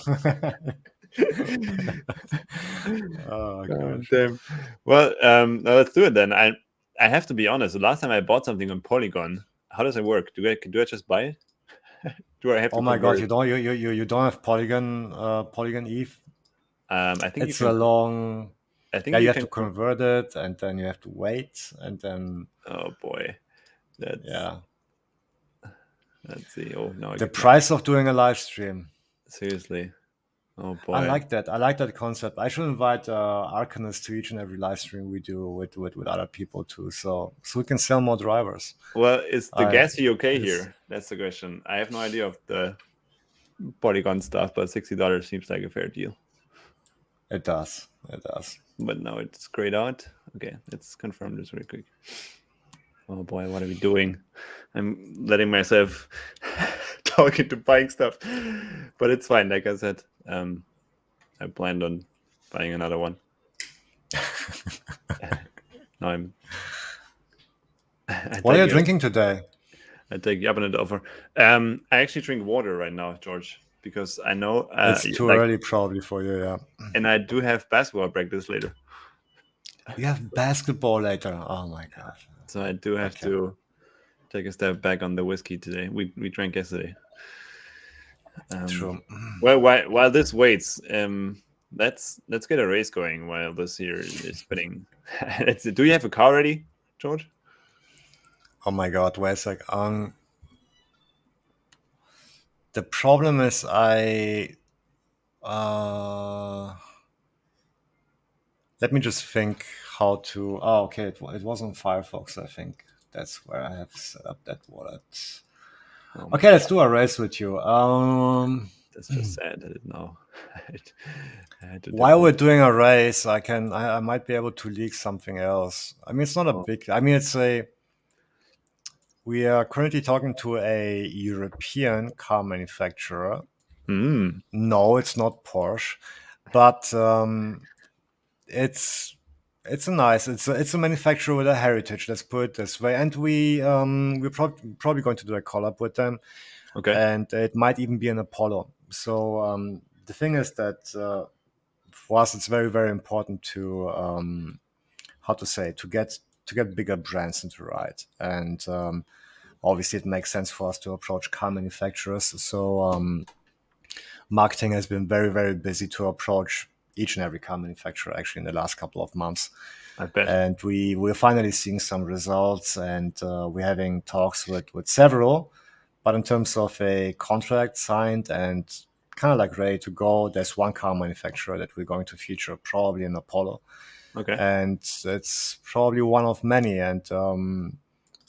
Oh God gosh. damn. Well, now let's do it then. I have to be honest. The last time I bought something on Polygon, how does it work? Do I just buy it? Do I have Oh to my convert god, it? you don't have Polygon Eve. I think you It's can. a long. I think Yeah, you you have can. to convert it, and then you have to wait, and then Oh boy, that's. yeah, Let's see. Oh no, I the get my price of doing a live stream. seriously. Oh I boy. like that. I like that concept. I should invite Arcanist to each and every live stream we do with other people too, so we can sell more drivers. Well, is the I gas fee okay it's here? That's the question. I have no idea of the Polygon stuff, but $60 seems like a fair deal. It does. It does. But now it's grayed out. Okay, let's confirm this really quick. Oh boy, what are we doing? I'm letting myself talk into buying stuff, but it's fine. Like I said, I planned on buying another one. No, I'm. I What are take you you. drinking today? I take you up on the offer. I actually drink water right now, George, because I know, It's too like, early probably for you, yeah. and I do have basketball practice later, You have basketball later. Oh my god. so I do have Okay. to take a step back on the whiskey today. We drank yesterday. True. Well, while this waits, let's get a race going while this here is spinning. Do you have a car ready, George? Oh my god, wait a sec. The problem is uh let me just think how to. Oh, okay, it was on Firefox, I think. That's where I have set up that wallet. Oh my Okay, let's god, do a race with you. that's just sad. I didn't know. I had to dip While we're out. doing a race, I might be able to leak something else. I mean, it's not a Oh. big. I mean, it's a. We are currently talking to a European car manufacturer. Mm, No, it's not Porsche, but it's it's a manufacturer with a heritage. Let's put it this way. And we're probably going to do a collab with them, okay. and it might even be an Apollo. So the thing is that for us, it's very very important to how to say to get bigger brands into Ride, and obviously it makes sense for us to approach car manufacturers. So marketing has been very very busy to approach each and every car manufacturer actually in the last couple of months, I bet. and we're finally seeing some results, and we're having talks with several. But in terms of a contract signed and kind of like ready to go, there's one car manufacturer that we're going to feature, probably an Apollo, Okay. and it's probably one of many. And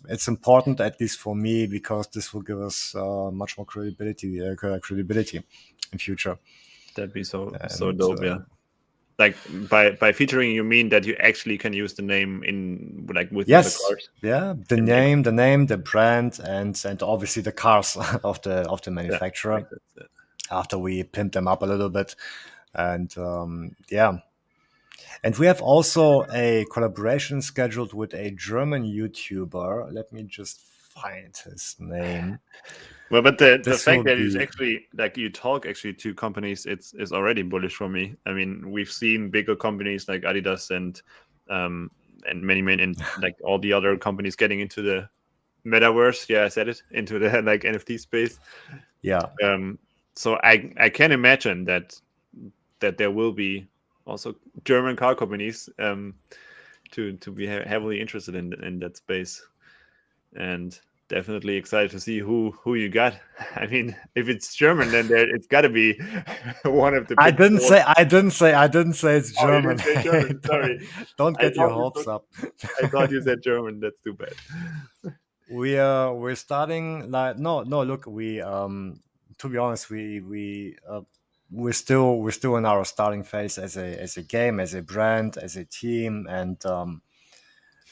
it's important, at least for me, because this will give us much more credibility in future. That'd be so And dope. Yeah. Like by featuring, you mean that you actually can use the name in like within the yes, cars yeah, in game. the name, the brand, and obviously the cars of the Yeah, manufacturer. makes sense. Yeah. After we pimp them up a little bit, and yeah, and we have also a collaboration scheduled with a German YouTuber. Let me just find his name. Well, but the This will fact that it's be actually like you talk actually to companies, it's already bullish for me. I mean, we've seen bigger companies like Adidas and many and like all the other companies getting into the metaverse. Yeah, I said it, into the like NFT space. yeah. Um, so I can imagine that there will be also German car companies to be heavily interested in that space, and definitely excited to see who you got. I mean, if it's German, then it's got to be one of the I big didn't four. say I didn't say it's Oh, you German. didn't say German. Sorry, Don't I get your thought you hopes up. I thought you said German. That's too bad. We're starting like no look, we to be honest, we're still in our starting phase as a game, as a brand, as a team, and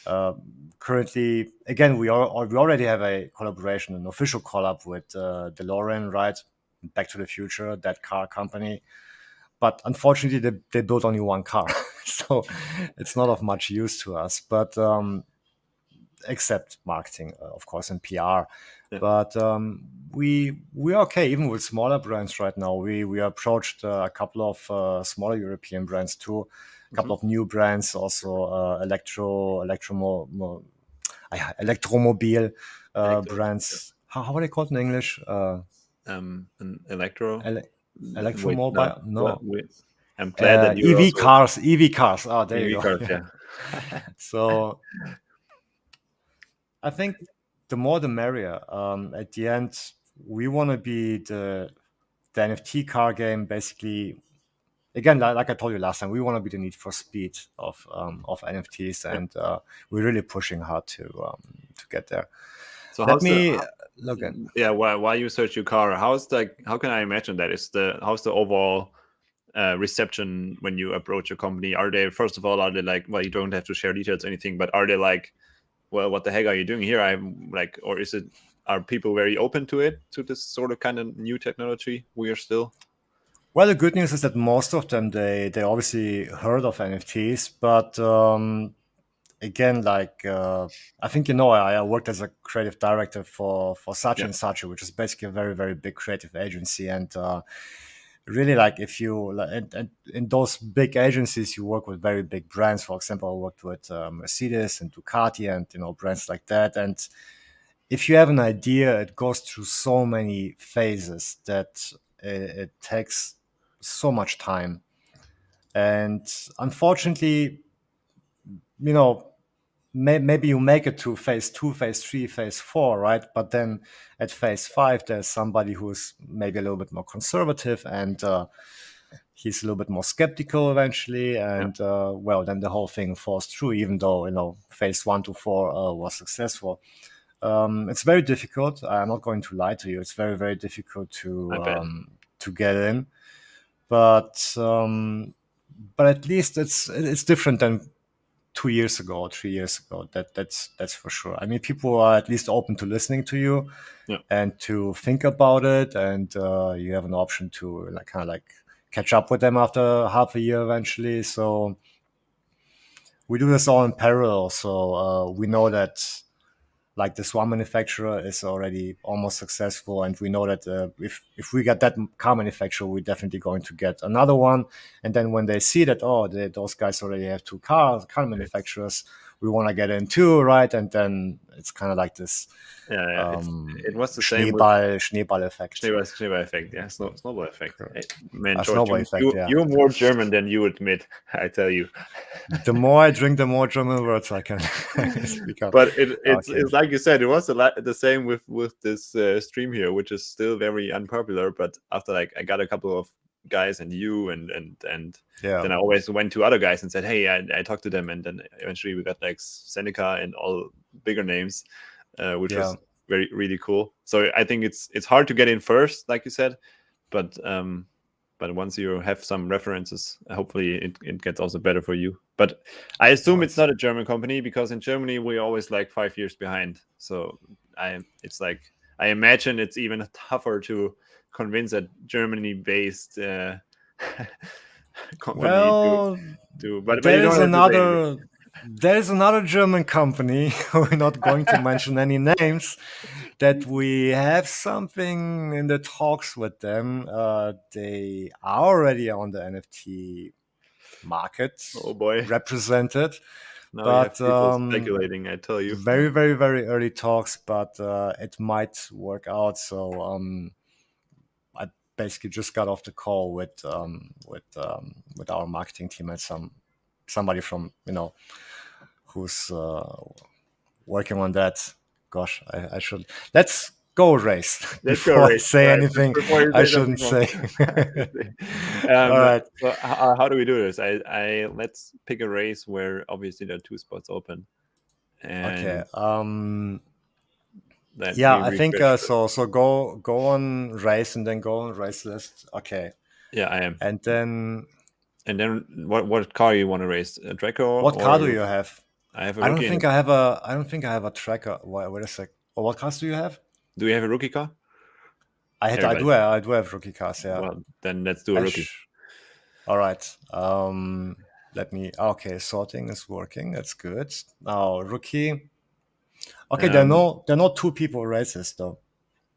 uh, currently again we already have a collaboration, an official collab with DeLorean, right? Back to the Future, that car company. But unfortunately, they built only one car, so it's not of much use to us. But except marketing, of course, and PR. Yeah. But we're okay even with smaller brands right now. We approached a couple of smaller European brands too, a Mhm. couple of new brands also, electromobile Electro. brands. How are they called in English? An electro. Ele- Wait, no. Electromobile? Well, No. wait. I'm glad that you're EV also cars. EV cars. Oh, there you EV go. cars. Yeah. Yeah. So I think the more the merrier. At the end, we want to be the NFT car game. Basically, again, like I told you last time, we want to be the Need for Speed of NFTs, Yeah. and we're really pushing hard to get there. So Let how's the me look at. yeah, why you search your car? How can I imagine that? How's the overall reception when you approach a company? Are they, first of all, are they like, well, you don't have to share details or anything, but are they like, well, what the heck are you doing here? I'm like, or is it, are people very open to it, to this sort of kind of new technology we are still? Well, the good news is that most of them they obviously heard of NFTs, but again, like I think I worked as a creative director for Saatchi Yeah, and Saatchi, which is basically a very very big creative agency, and really like if you and in those big agencies you work with very big brands. For example, I worked with Mercedes and Ducati and brands like that. And if you have an idea, it goes through so many phases that it takes so much time. And unfortunately, you know, maybe you make it to phase 2, phase 3, phase 4, right? But then at phase 5, there's somebody who's maybe a little bit more conservative, and he's a little bit more skeptical eventually. yeah, And well, then the whole thing falls through, even though phase 1 to 4 was successful. It's very difficult. I'm not going to lie to you. It's very very difficult I bet. to get in, but at least it's different than 2 years ago or 3 years ago. That's for sure. I mean, people are at least open to listening to you Yeah, and to think about it, and you have an option to like kind of like catch up with them after half a year eventually. So we do this all in parallel. So we know that like this one manufacturer is already almost successful, and we know that if we get that car manufacturer, we're definitely going to get another one. And then when they see that, those guys already have two car it's manufacturers, we want to get in too, right? And then it's kind of like this yeah, yeah. It was the same with Schneeball effect. Schneeball effect. Yeah, snowball effect. Hey, man, A George, snowball effect, yeah. you're more German than you admit. I tell you. The more I drink, the more German words I can speak out. But Okay. it's like you said, it was the same with this stream here, which is still very unpopular. But after like I got a couple of guys and you and Yeah. then I always went to other guys and said, hey, I talked to them, and then eventually we got like Seneca and all bigger names, which Yeah. was very really cool. So I think it's hard to get in first, like you said, but once you have some references, hopefully it gets also better for you. But I No, assume it's it's not a German company, because in Germany we're always like 5 years behind. So it's like I imagine it's even tougher to convince a Germany based company well. to but you There is don't have to say anything. another German company. We're not going to mention any names. That we have something in the talks with them. They are already on the NFT market Oh boy, represented, now you have but people speculating, I tell you. very very very early talks. But it might work out. So I basically just got off the call with our marketing team and somebody from who's working on that. Gosh, I should let's go race Let's go, before I Ray. All say right, anything before you I say something shouldn't wrong. say. All um, right. so how do we do this? I let's pick a race where obviously there are two spots open, Okay. and then Yeah, we I think refresh. so go on race and then go on race list. Okay. Yeah, I am. And then And then what car you want to race? A Draco what or car a do you rookie? have? I have a I don't rookie. think I have a tracker. Wait a sec. Oh, what cars do you have? Do we have a rookie car? I do Everybody. have rookie cars, yeah. Well, then let's do a I rookie. sh- All right. Let me. Okay, sorting is working. That's good. Now rookie. Okay, Um, there are not two people races though.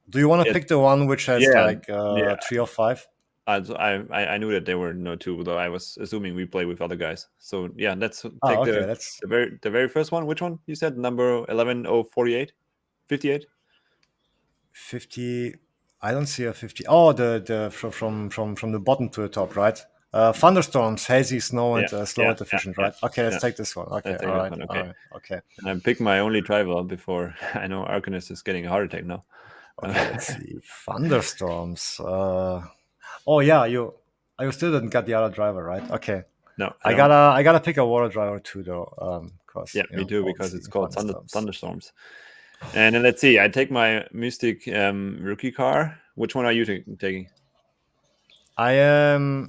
Do you want to yeah, pick the one which has yeah, like yeah. 3 or 5? I knew that there were no two, though I was assuming we play with other guys. So yeah, let's Oh, take okay. That's the very first one. Which one you said? Number 11048, 58. 50. I don't see a 50. Oh, the from the bottom to the top, right? Thunderstorms, hazy snow, Yeah, and slow yeah, and yeah, efficient, yeah, right? Okay, let's yeah. take this one. Okay, Let's all take this right, one. all Okay, right, okay, and I picked my only driver before. I know Arcanist is getting a heart attack now. okay. Let's see. Thunderstorms. Oh yeah, you still didn't get the other driver, right? Okay. No, I don't. I gotta pick a water driver too, though. Because Yeah, me too, because it's obviously called thunderstorms. thunderstorms. And then let's see. I take my Mystic rookie car. Which one are you taking? I am.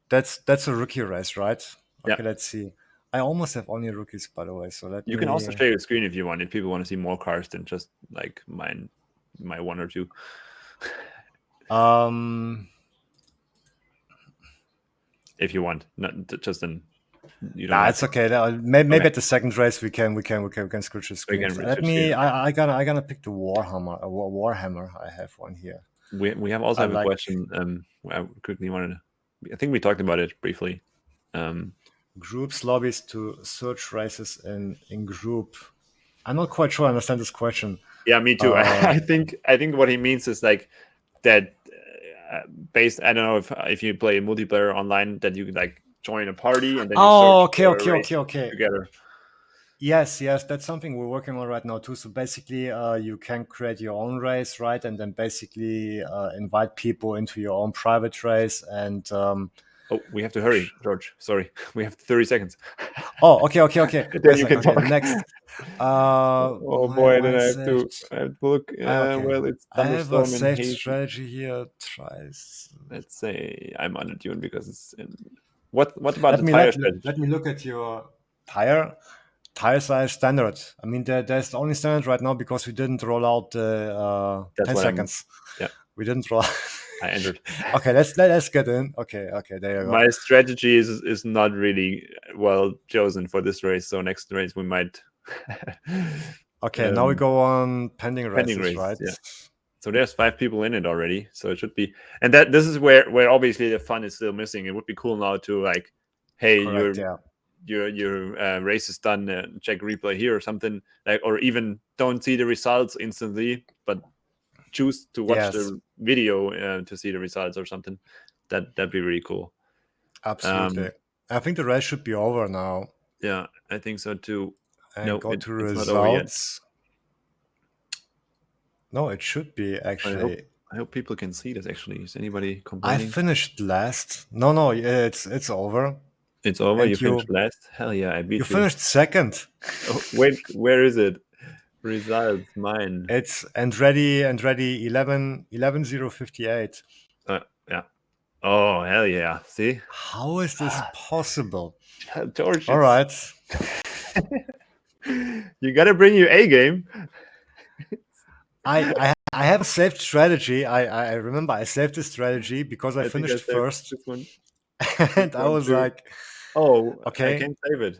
That's a rookie race, right? Yeah. Okay, let's see. I almost have only rookies, by the way. So let You can also me. share your screen if you want. If people want to see more cars than just like my one or two. Um. If you want, not just an. You don't Nah, have it's to. okay. Maybe Okay. at the second race we can switch the We screens. can Let switch me. here. I gonna pick the Warhammer. Warhammer. I have one here. We also I have a like question. I quickly wanted to. I think we talked about it briefly. groups lobbies to search races in group. I'm not quite sure I understand this question. Yeah, me too. Uh, I think what he means is like that based. I don't know if you play multiplayer online that you like join a party and then you oh, search okay, for okay, okay, races okay. together. Yes, yes, that's something we're working on right now too. So basically, you can create your own race, right? And then basically invite people into your own private race. And Oh, we have to hurry, George. Sorry, we have 30 seconds. oh, okay, okay, okay. Then Wait a you second. can Okay, talk. next. Oh My boy, then my I have to. saved. I have to look. Okay, Well, it's I have a thunderstorm and saved hazy. strategy here. Tries. Let's say I'm under tune because it's. What about the tire strategy? Let me look at your tire tire size standard. I mean, there's only standard right now because we didn't roll out the That's 10 what I'm. seconds. Yeah, We didn't roll. I entered. Okay, let's get in. Okay, okay, there you go. My strategy is not really well chosen for this race. So next race we might. Okay, now we um, go on pending pending races, race. right? Yeah. So there's 5 people in it already. So it should be, and that this is where obviously the fun is still missing. It would be cool now to like, hey, Correct. Yeah. your race is done. Check replay here or something like, or even don't see the results instantly, but choose to watch Yes. the video to see the results or something. That'd be really cool. Absolutely. I think the race should be over now. Yeah, I think so too. And No, go to it's not over yet. results. No, it should be I actually. hope people can see this. Actually, is anybody I complaining? finished last. No, it's over. It's over. And You finished last. Hell yeah, I you beat you. finished second. Oh, wait, where is it? Results, mine. It's and ready 11-0-58. Yeah. Oh, hell yeah. See? How is this possible? George, All it's. right. You gotta bring your A game. I have a saved strategy. I remember I saved the strategy because I I think I finished saved first. this one. And I was Too. like, Oh, I okay, can't save it.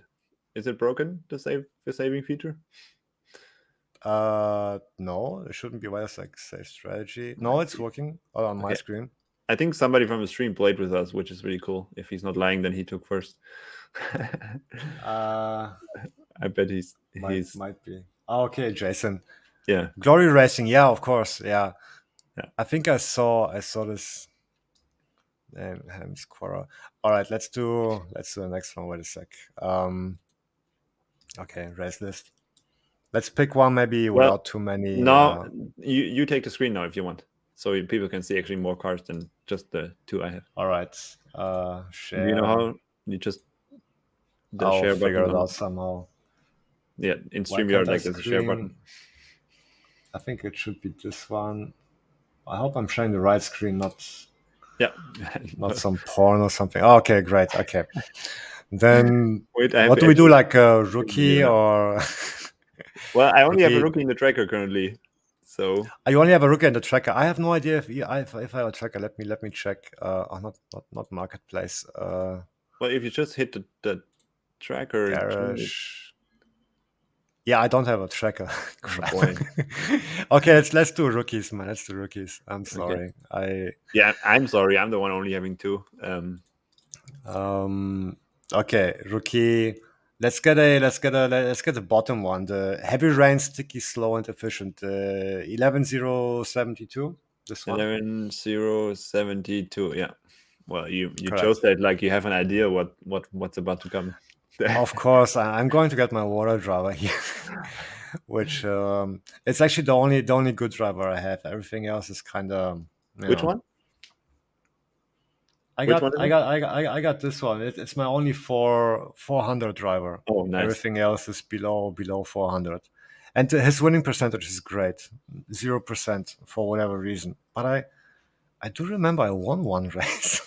Is it broken? The saving feature? no, it shouldn't be wireless like save strategy. No, Might it's be. working on my Okay. screen. I think somebody from the stream played with us, which is really cool. If he's not lying, then he took first. Uh I bet he's might be. Oh, okay, Jason. yeah. Glory Racing, yeah, of course. Yeah. Yeah. I think I saw this name Hams Quora. All right, let's do the next one. Wait a sec. Okay, race list. Let's pick one maybe Well, without too many. no, you take the screen now if you want, so people can see actually more cars than just the 2 I have. All right. Share. Do you know how? You just the I'll share figure button it on. out somehow. Yeah, in Why StreamYard, can't I like there's a share screen? button. I think it should be this one. I hope I'm showing the right screen, not Yeah. some porn or something. Oh, okay, great. Okay. Then Wait, I have what to do we do? actually Like a give you rookie that. or Well, I only have a rookie? rookie in the tracker currently, so You only have a rookie in the tracker. I have no idea if I have a tracker. Let me check. Not marketplace. well, if you just hit the tracker, it should. Garage. Yeah, I don't have a tracker. Crap. Boy. Okay, let's do rookies, man. Let's do rookies. I'm Okay. sorry. Yeah, I'm sorry. I'm the one only having 2. Okay, rookie. Let's get the bottom one. The heavy rain, sticky, slow, and efficient. 11-0-72. This one. 11-0-72. Yeah. Well, you Correct. chose that like you have an idea what's about to come. Of course, I'm going to get my water driver here, which it's actually the only good driver I have. Everything else is kind of. Which one? Which one is it? I got this one. It's my only 400 driver. Oh, nice. Everything else is below 400, and his winning percentage is great, 0% for whatever reason. But I do remember I won one race.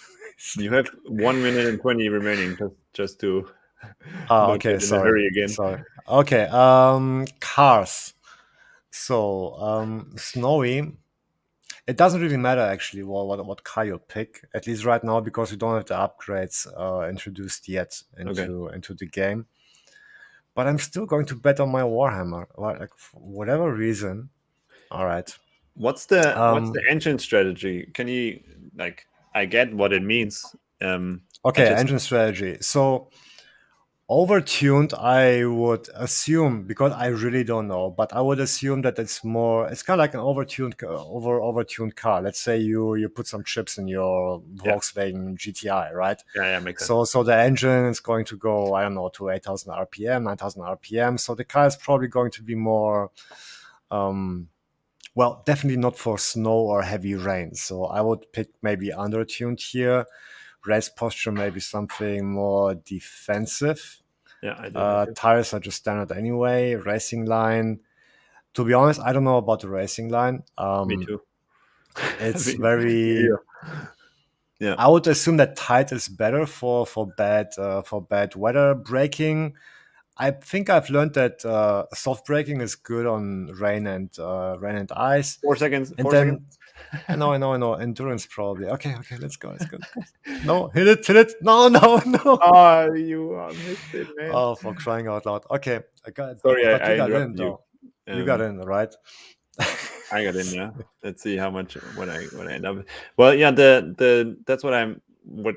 You have 1 minute and 20 remaining just to Oh, not okay. get in a hurry again. Sorry. Okay. Cars. So snowy. It doesn't really matter actually what car you pick, at least right now, because we don't have the upgrades introduced yet Okay. into the game. But I'm still going to bet on my Warhammer, like for whatever reason. All right. What's the engine strategy? Can you like? I get what it means. I Okay, just engine strategy. So overtuned, I would assume, because I really don't know, but I would assume that it's kind of like an overtuned car. Let's say you put some chips in your yeah Volkswagen GTI, right? yeah makes sense. So the engine is going to go, I don't know, to 8,000 RPM, 9,000 RPM. So the car is probably going to be more, well, definitely not for snow or heavy rain. So I would pick maybe undertuned here. Race posture, maybe something more defensive. Yeah, I do that too. Tires are just standard anyway. Racing line. To be honest, I don't know about the racing line. Me too. It's Me very. either. Yeah. I would assume that tight is better for bad weather braking. I think I've learned that soft braking is good on rain and ice. 4 seconds. And 4 seconds. then I know. Endurance probably. Okay, let's go, let's go. No, hit it. No, no, no. Oh, you missed it, man. Oh, for crying out loud. Okay, I got, Sorry, but I you got in interrupted you. though. You got Um, in, right? I got in. Yeah. Let's see how much what I end up with. Well, yeah. The that's what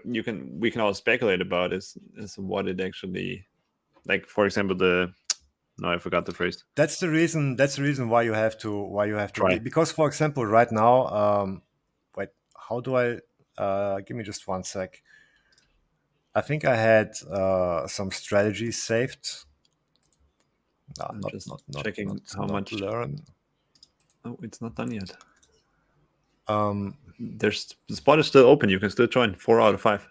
we can all speculate about is what it actually like. For example, no, I forgot the phrase. That's the reason. That's the reason why you have to be, Try. because, for example, right now, wait, how do I? Give me just one sec. I think I had some strategies saved. No, I'm just checking how not much. learn. Oh, it's not done yet. Um, There's the spot is still open. You can still join. 4 out of 5.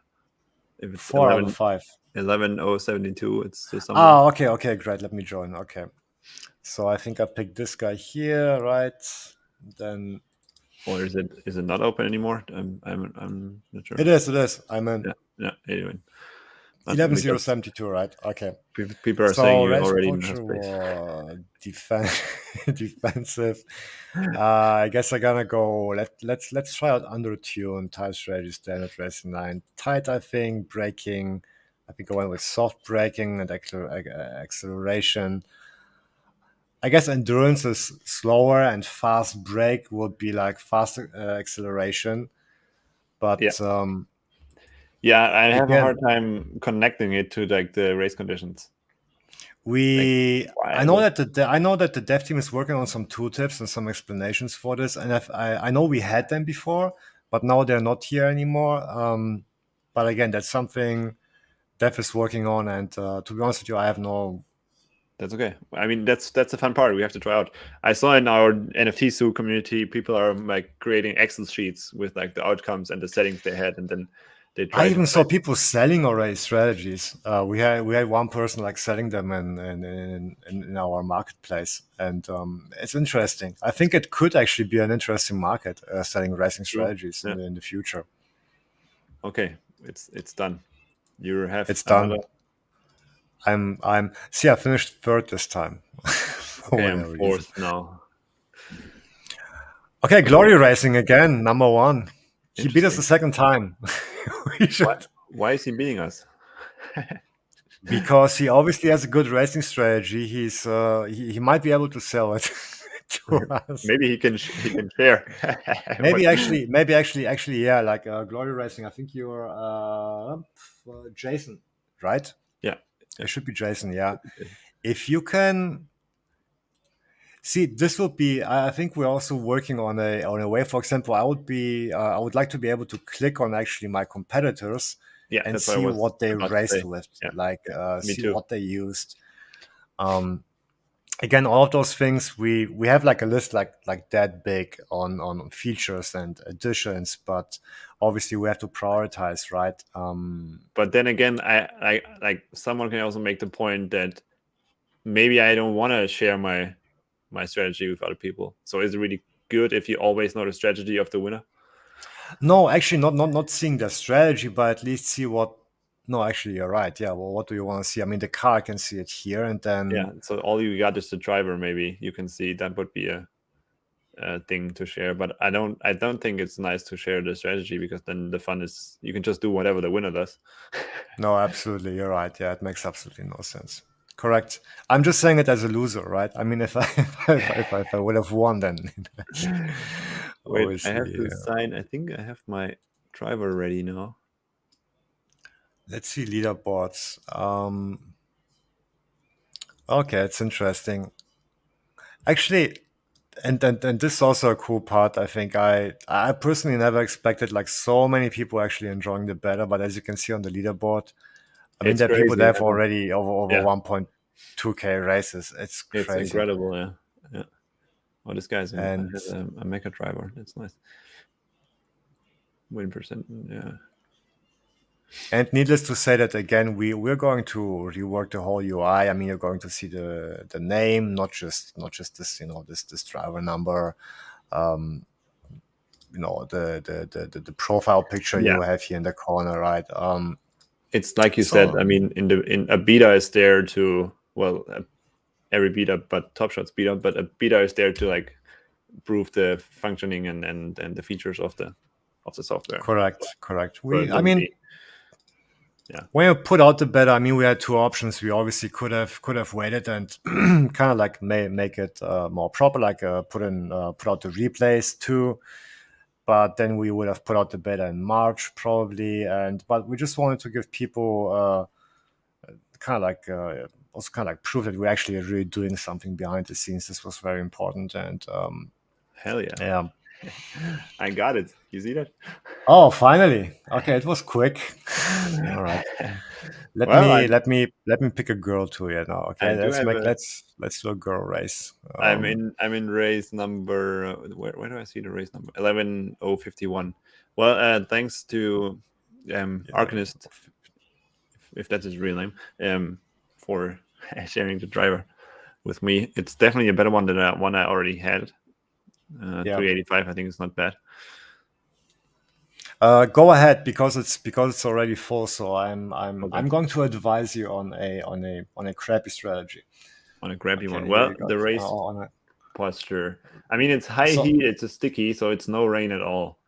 If it's 11 4 out of 5. 11072, it's still someone. Ah, okay, great. Let me join. Okay, so I think I picked this guy here, right? Then Or is it not open anymore? I'm not sure. it is. It is. I'm in Yeah. Anyway, but because 11072, right? Okay. people are saying So you race already have poacher space. was defensive. I guess I'm gonna go. Let's try out under tune, tire strategy, standard racing line, tight. I think braking. I think I went with soft braking and acceleration. I guess endurance is slower and fast brake would be like fast acceleration. Yeah. But Yeah, I have a hard again, time connecting it to like the race conditions. Like I why know would that I know that the dev team is working on some tooltips and some explanations for this, and I know we had them before, but now they're not here anymore. But again, that's something dev is working on, and to be honest with you, I have no. that's okay. I mean, that's the fun part. We have to try out. I saw in our NFT Zoo community, people are like creating Excel sheets with like the outcomes and the settings they had, and then they I try to even saw find. people selling already strategies. We had one person like selling them in our marketplace, and it's interesting. I think it could actually be an interesting market, selling racing True. strategies Yeah. in the future. Okay, it's done. You have It's another. done. I'm see, I finished third this time for Okay, I'm whatever reason. fourth now. Okay, Okay, Glory Racing again, number one. He beat us the interesting. second time. We Why should, why is he beating us? because he obviously has a good racing strategy. He might be able to sell it to us. Maybe he can share. But Maybe actually, yeah. Like Glory Racing. I think you're Jason, right? yeah, It yeah. should be Jason. Yeah. If you can see, this will be. I think we're also working on a way. For example, I would like to be able to click on actually my competitors Yeah, and that's what I see was what they about to raced say. with, Yeah, like yeah. Me see too. what they used. Um, Again, all of those things we have like a list like that big on features and additions, but obviously we have to prioritize, right? But then again, I like someone can also make the point that maybe I don't want to share my strategy with other people. So is it really good if you always know the strategy of the winner? No, actually, not seeing the strategy, but at least see what. No, actually, you're right. Yeah. Well, what do you want to see? I mean, the car, I can see it here, and Yeah. then So all you got is the driver. Maybe you can see that would be a thing to share. But I don't think it's nice to share the strategy, because then the fun is you can just do whatever the winner does. No, absolutely, you're right. Yeah, it makes absolutely no sense. Correct. I'm just saying it as a loser, right? I mean, if I if I would have won, then Wait, I have obviously. to sign. I think I have my driver ready now. Let's see leaderboards. Okay, it's interesting. Actually, and this is also a cool part. I think I personally never expected like so many people actually enjoying the beta, but as you can see on the leaderboard, I mean, It's there are people crazy. that have I know. already over Yeah, 1.2k races. It's it's crazy. incredible. Yeah, yeah. Oh, this guy's And has a mecha driver. That's nice. Win percent. Yeah. and needless to say that again, we're going to rework the whole UI. I mean, you're going to see the name, not just this, this driver number. The profile picture Yeah. you have here in the corner, right? It's like you said. So I mean, in a beta is there to, well, every beta, but Top Shot's beta, but a beta is there to like prove the functioning and the features of the software. correct. So it I wouldn't mean, be. Yeah. when you put out the beta, I mean, we had two options. We obviously could have waited and kind of like make it more proper, like put out the replays too. But then we would have put out the beta in March probably, but we just wanted to give people kind of like also kind of like prove that we're actually really doing something behind the scenes. This was very important, and Hell yeah. yeah. I got it. You see that? Oh, finally. Okay, it was quick. All right. Let Well, me pick a girl too. Yeah, now. I Okay, do have a. let's do a girl race. I'm in race number. Where do I see the race number? 11051. Well, thanks to Arcanist, if that's his real name, for sharing the driver with me. It's definitely a better one than that one I already had. Yeah. 385, I think it's not bad. Go ahead because it's already full. So Okay. I'm going to advise you on a crappy strategy. On a crappy Okay, one. here Well, we go. the race On a, posture. I mean, it's high so heat. It's a sticky, so it's no rain at all.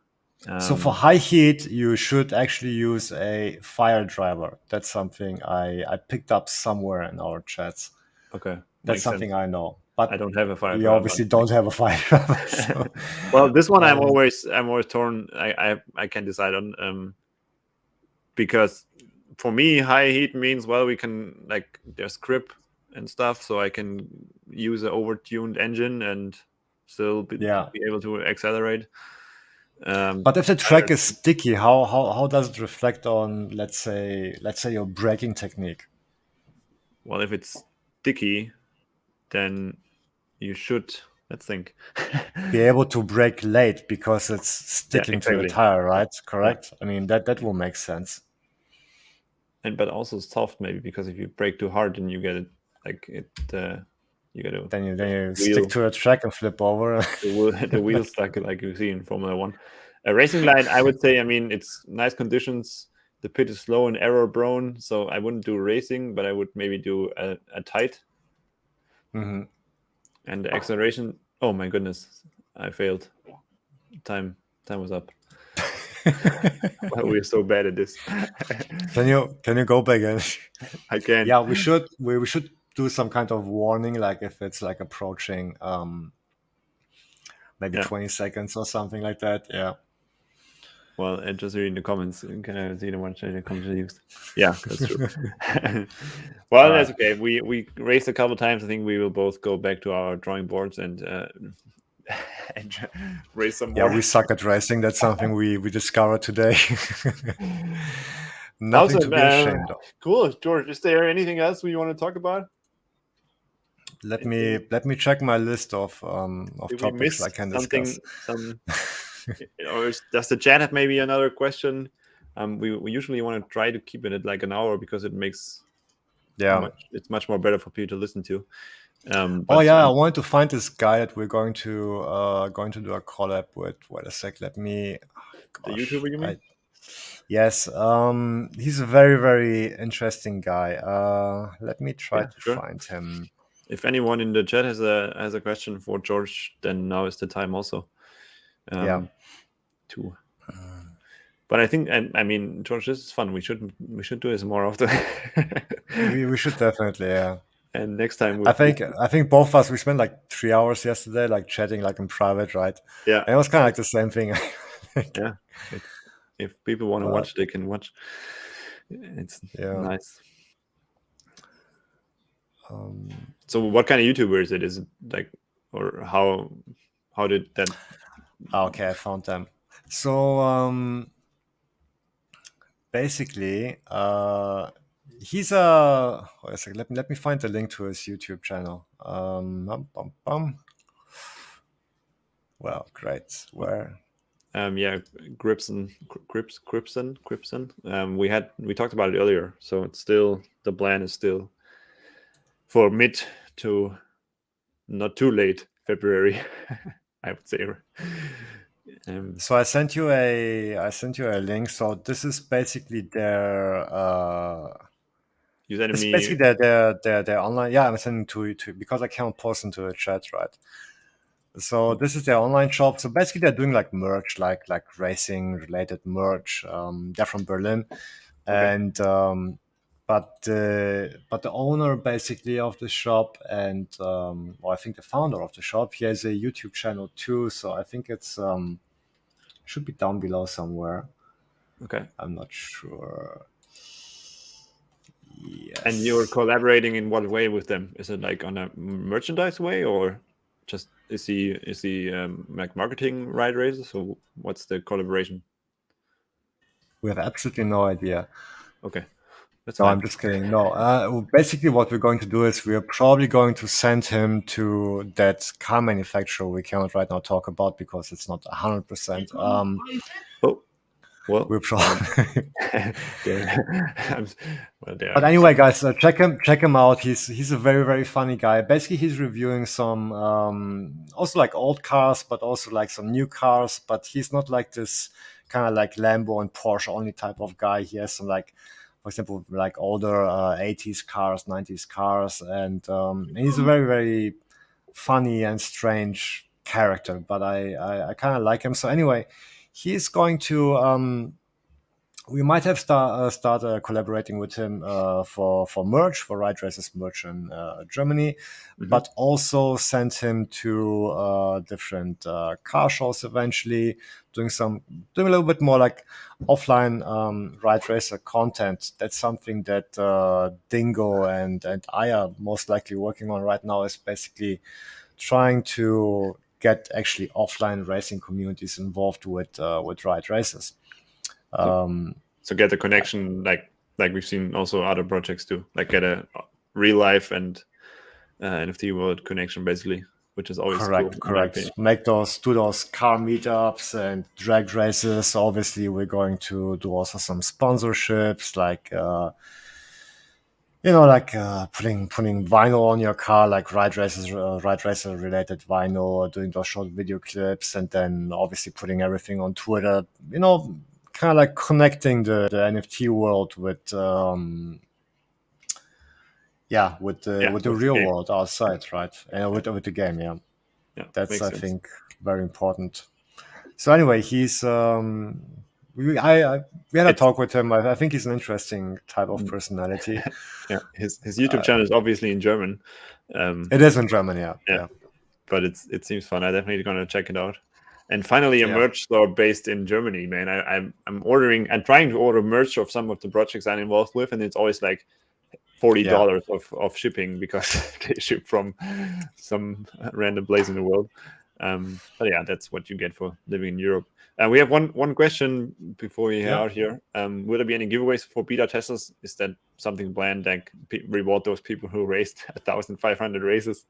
so for high heat, you should actually use a fire driver. That's something I picked up somewhere in our chats. Okay, That's makes sense. something I know, I but don't have a fire you driver, obviously don't unfortunately. have a fire driver. So, Well, this one I'm um, always torn. I can decide on, because for me high heat means, well, we can, like, there's grip and stuff, so I can use an overtuned engine and still yeah. be able to accelerate. But if the track Fire, is sticky, how does it reflect on let's say your braking technique? well, if it's sticky, then you should, let's think. Be able to brake late because it's Yeah, sticking to the exactly. tire, Yeah, right? yeah. Correct. I mean that will make sense. And but also soft, maybe, because if you brake too hard, then you get it, like it you get a Then you stick wheel to a track and flip over. the wheel stuck, like you see in Formula One. A racing line, I would say, I mean, it's nice conditions. The pit is slow and error prone, so I wouldn't do racing, but I would maybe do a tight. Mhm. And the acceleration. Oh my goodness, I failed. Time was up. Well, we're so bad at this. Can you go back in? I can. Yeah, we should do some kind of warning, like if it's like approaching maybe Yeah. 20 seconds or something like that. Yeah. Well, and just reading the comments, can I see the one the comments used? Yeah, that's true. Well, All that's right. okay. We raced a couple times. I think we will both go back to our drawing boards and and race some Yeah, more. we suck at racing. That's something we discovered today. Nothing to Awesome. be ashamed of. Cool, George. Is there anything else we want to talk about? Let Anything? me let me check my list of Did we topics miss I can discuss. something? Or does the chat have maybe another question? We usually want to try to keep it at like an hour, because it makes Yeah. it's much more better for people to listen to. Oh But yeah, I wanted to find this guy that we're going to do a collab with. Wait a sec. Let me. the Gosh, YouTuber, you mean? yes. He's a very very interesting guy. Let me try Yeah, to sure. find him. if anyone in the chat has a question for George, then now is the time also. Yeah. To. But I think, I mean, George, this is fun. We should do this more often. we should definitely, yeah. And next time I think both of us, we spent like 3 hours yesterday, like chatting like in private, right? yeah, And it was kind of like the same thing. yeah. If people want to watch, they can watch. It's nice. So what kind of YouTuber is it? Is it like, or how did that? Okay, I found them. So basically, he's a. Wait a second. Let me find the link to his YouTube channel. Well, great. Where? Yeah, Gripson. We talked about it earlier, so it's still, the plan is still for mid to not too late February, I would say. So I sent you a link. So this is basically their You sent it's me. basically their online. Yeah, I'm sending to because I can't post into the chat, right? So this is their online shop. So basically, they're doing like merch, like racing related merch. They're from Berlin, Okay. and but the owner basically of the shop, and or I think the founder of the shop, he has a YouTube channel too. So I think it's should be down below somewhere. Okay. I'm not sure. And you're Yes. collaborating in what way with them? Is it like on a merchandise way, or just is he like marketing Riot Racers? So what's the collaboration? We have absolutely no idea. Okay, that's No, fine. I'm just kidding. No, basically, what we're going to do is we're probably going to send him to that car manufacturer we cannot right now talk about because it's not 100%. Oh, well, We're probably. I'm, well, there But are anyway, some. guys, check him out. He's a very funny guy. Basically, he's reviewing some also like old cars, but also like some new cars. But he's not like this kind of like Lambo and Porsche only type of guy. He has some like, for example, like older 80s cars, 90s cars, and he's a very funny and strange character. But I kind of like him. So anyway, he's going to. We might have start collaborating with him for merch, for Riot Racers merch in Germany, Mhm. but also send him to different car shows eventually, doing a little bit more like offline Riot Racer content. That's something that Dingo and I are most likely working on right now. Is basically trying to get actually offline racing communities involved with Riot Racers. So get the connection, like we've seen also other projects do, like get a real life and NFT world connection, basically, which is always cool in my opinion. Correct. Do those car meetups and drag races. Obviously, we're going to do also some sponsorships, like putting vinyl on your car, like Ride Racer related vinyl, doing those short video clips, and then obviously putting everything on Twitter. Kind of like connecting the NFT world with with the With the real game. world outside, right? And with the game, yeah. Yeah, That's, makes I sense. think, very important. So anyway, he's we had a It's talk with him. I think he's an interesting type of personality. yeah, his YouTube channel is obviously in German. It is in Germany, yeah, Yeah, yeah, but it seems fun. I definitely gonna check it out. And finally, a yeah, merch store based in Germany, man. I'm ordering. I'm trying to order merch of some of the projects I'm involved with, and it's always like yeah. $40 of shipping because they ship from some random place in the world. But yeah, that's what you get for living in Europe. We have one question before we head Yeah. out here. Will there be any giveaways for beta testers? Is that something planned, like reward those people who raised 1,500 races,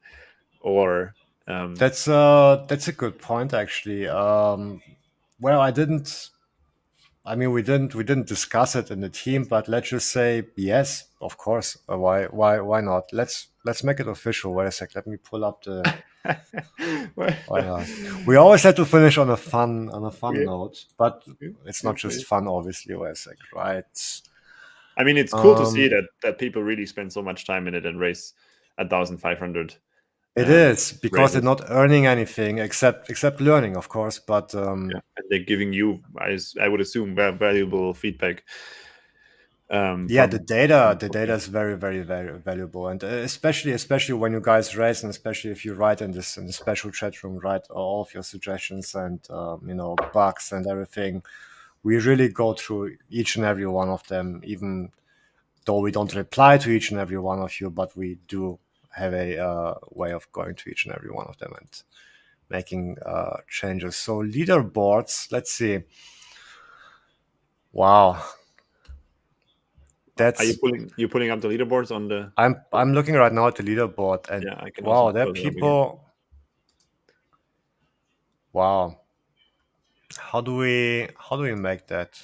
or That's a good point, actually. Well, I didn't. I mean, we didn't discuss it in the team, but let's just say yes, of course. Why not? Let's make it official. Wait a sec. Let me pull up the. well, Why not? We always had to finish on a fun we, note, but it's not just we, fun, obviously. Wait a sec, right? I mean, it's cool to see Um, that people really spend so much time in it and race. 1,500. It is because they're Races. not earning anything except learning, of course. But Yeah, and they're giving you, I would assume, valuable feedback. yeah, the data Yeah. is very, very, very valuable, and especially when you guys race, and especially if you write in the special chat room, write all of your suggestions and bugs and everything. We really go through each and every one of them, even though we don't reply to each and every one of you, but we do have a way of going to each and every one of them and making changes. So leaderboards, let's see. Wow, Are that's you pulling up the leaderboards on the? I'm looking right now at the leaderboard, and Yeah, I can also wow, there are close it up again. people. Wow, how do we make that?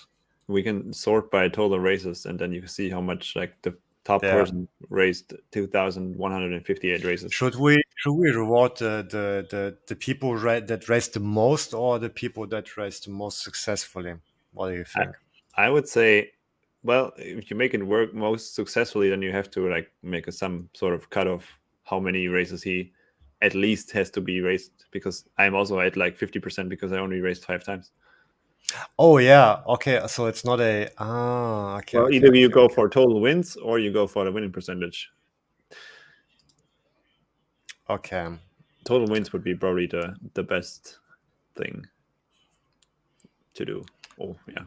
We can sort by total races, and then you can see how much like the top There. person raced 2,158 races. Should we reward the people that race the most, or the people that race the most successfully? What do you I, think? I would say, well, if you make it work most successfully, then you have to like make some sort of cut of how many races he at least has to be raced, because I'm also at like 50% because I only raced 5 times. Oh yeah, okay. So it's not okay, Well, okay, either you okay, go okay, for total wins or you go for the winning percentage. okay. Total wins would be probably the best thing to do. Oh yeah.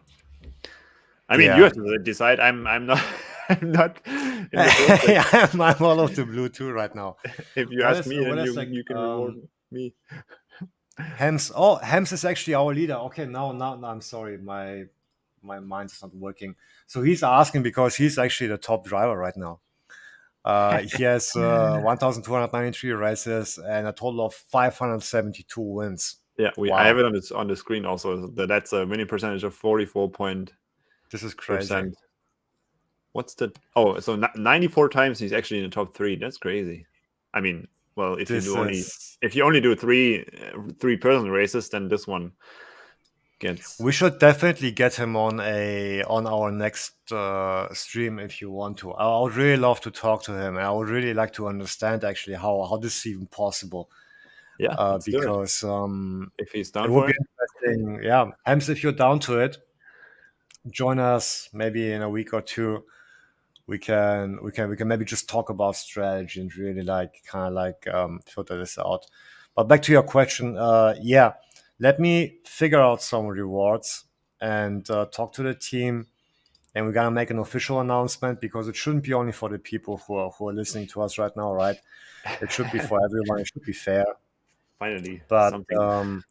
I mean, you Yeah. have to decide. I'm not. I'm not in the process. I'm all of the blue too right now. If you ask me, What then is like you can reward me. Hems? Oh, Hems is actually our leader. Okay, now I'm sorry, my mind's not working. So he's asking because he's actually the top driver right now. He has 1,293 races and a total of 572 wins. Yeah, I have Wow, it on the screen also. That's a winning percentage of 44%. this is crazy. What's the? Oh, so 94 times he's actually in the top three. That's crazy. I mean, well, This is. if you only do three person races, then this one gets. We should definitely get him on our next stream if you want to. I would really love to talk to him. I would really like to understand actually how this is even possible. Yeah, let's do it Because if he's it down would for be it. interesting. Yeah, Hems, if you're down to it, join us maybe in a week or two. We can maybe just talk about strategy and really like kind of like filter this out. But back to your question, yeah, let me figure out some rewards and talk to the team, and we're gonna make an official announcement because it shouldn't be only for the people who are listening to us right now, right? It should be for everyone. It should be fair. Finally, But something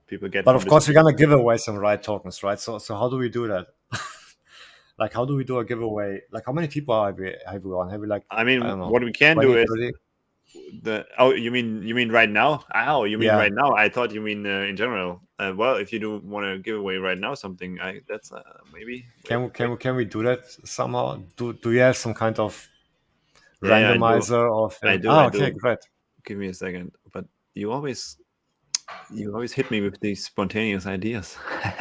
people get but from of this course we're stream. gonna give away some right tokens, right? So how do we do that? Like, how do we do a giveaway? Like, how many people have we on? Have we like, I I mean, don't know, what we can do 20, is 30? the. Oh, you mean right now? Oh, you mean Yeah. right now? I thought you mean in general. Well, if you do want to give away right now something, that's maybe wait Can we, can wait. we can we do that somehow? Do you have some kind of Yeah, I do. randomizer or I thing? do. Ah, I okay, do. great. Give me a second. But you always you always hit me with these spontaneous ideas.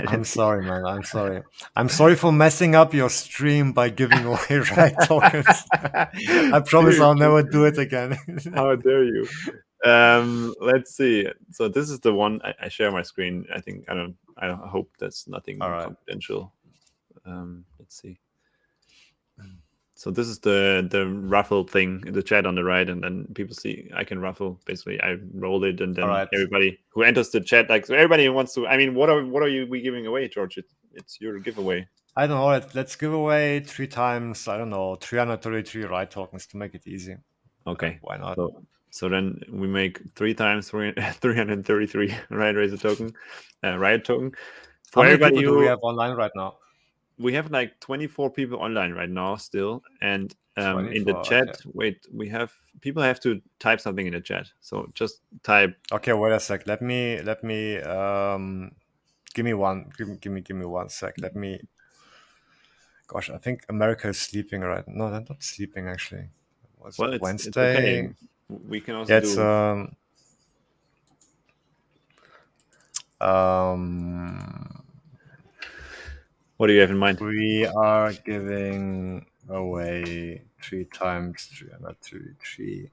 I'm Let's see. sorry, man. I'm sorry. I'm sorry for messing up your stream by giving away right tokens. I promise Dude, I'll never do it again. how dare you? Let's see. So this is the one I share my screen. I think I hope that's All nothing right. confidential. Let's see. So this is the raffle thing in the chat on the right, and then people see I can raffle. Basically, I roll it, and All then right. everybody who enters the chat, like so, everybody who wants to. I mean, what are we giving away, George? It's your giveaway. I don't know. Let's give away 3 times, I don't know, 333 right tokens to make it easy. Like, Okay. why not? So then we make 3 times 333 Riot Racer token, Riot token How for many everybody people do we who have online right now? we have like 24 people online right now still, and in the 24. chat, Okay. wait, we have people have to type something in the chat. So just type. Okay, wait a sec. Let me give me one. Give me 1 sec. Let me. Gosh, I think America is sleeping right. No, they're not sleeping actually. Was it Well, it's okay. Wednesday? We can also Yeah, it's do. um What do you have in mind? we are giving away 3 times 333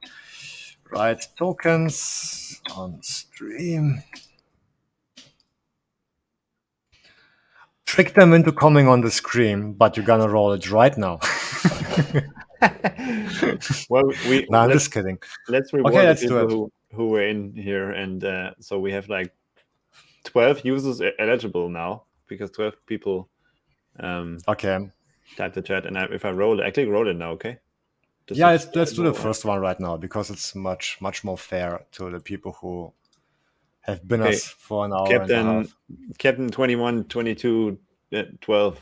right tokens on stream. Trick them into coming on the screen, but you're gonna roll it right now. Well, No, I'm just kidding. let's reward Okay, the let's do people who were in here, and so we have like 12 users eligible now because 12 people Okay. type the chat, and if I roll it, I click roll it now. Okay. Yeah, let's do the first one right now because it's much more fair to the people who have been Okay. us for an hour and a half. Captain 21, 22, 12.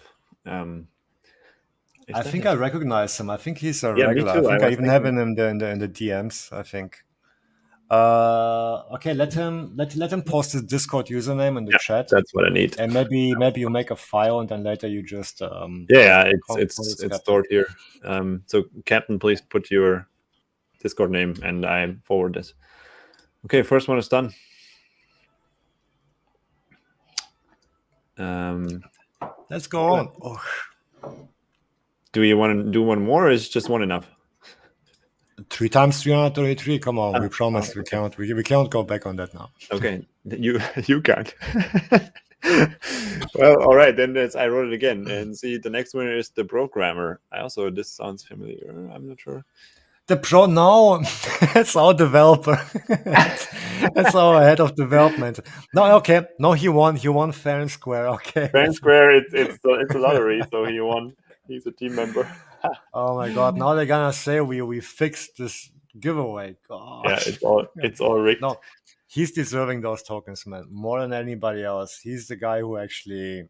I think I recognize him. I think he's a Yeah, me regular. too. I think I was even have thinking. him in the DMs. I think. Okay, let him post his Discord username in the chat, That's what I need. and maybe you make a file and then later you just Yeah, call it's Captain. stored here. So Captain, please put your Discord name and I forward this. Okay, first one is done. Let's go on. Oh. Do you want to do one more, or is just one enough? 3 times 333. Come on, we promised we can't. We can't go back on that now. Okay, you can't. Well, all right, then I wrote it again, and see the next winner is the programmer. This sounds familiar. I'm not sure. The pro no, that's our developer. That's our head of development. No, okay, no, he won fair and square. Okay, fair and square. It's a lottery, so he won. He's a team member. Oh my god! Now they're gonna say we fixed this giveaway. God. Yeah, it's all rigged. No, he's deserving those tokens, man, more than anybody else. He's the guy who actually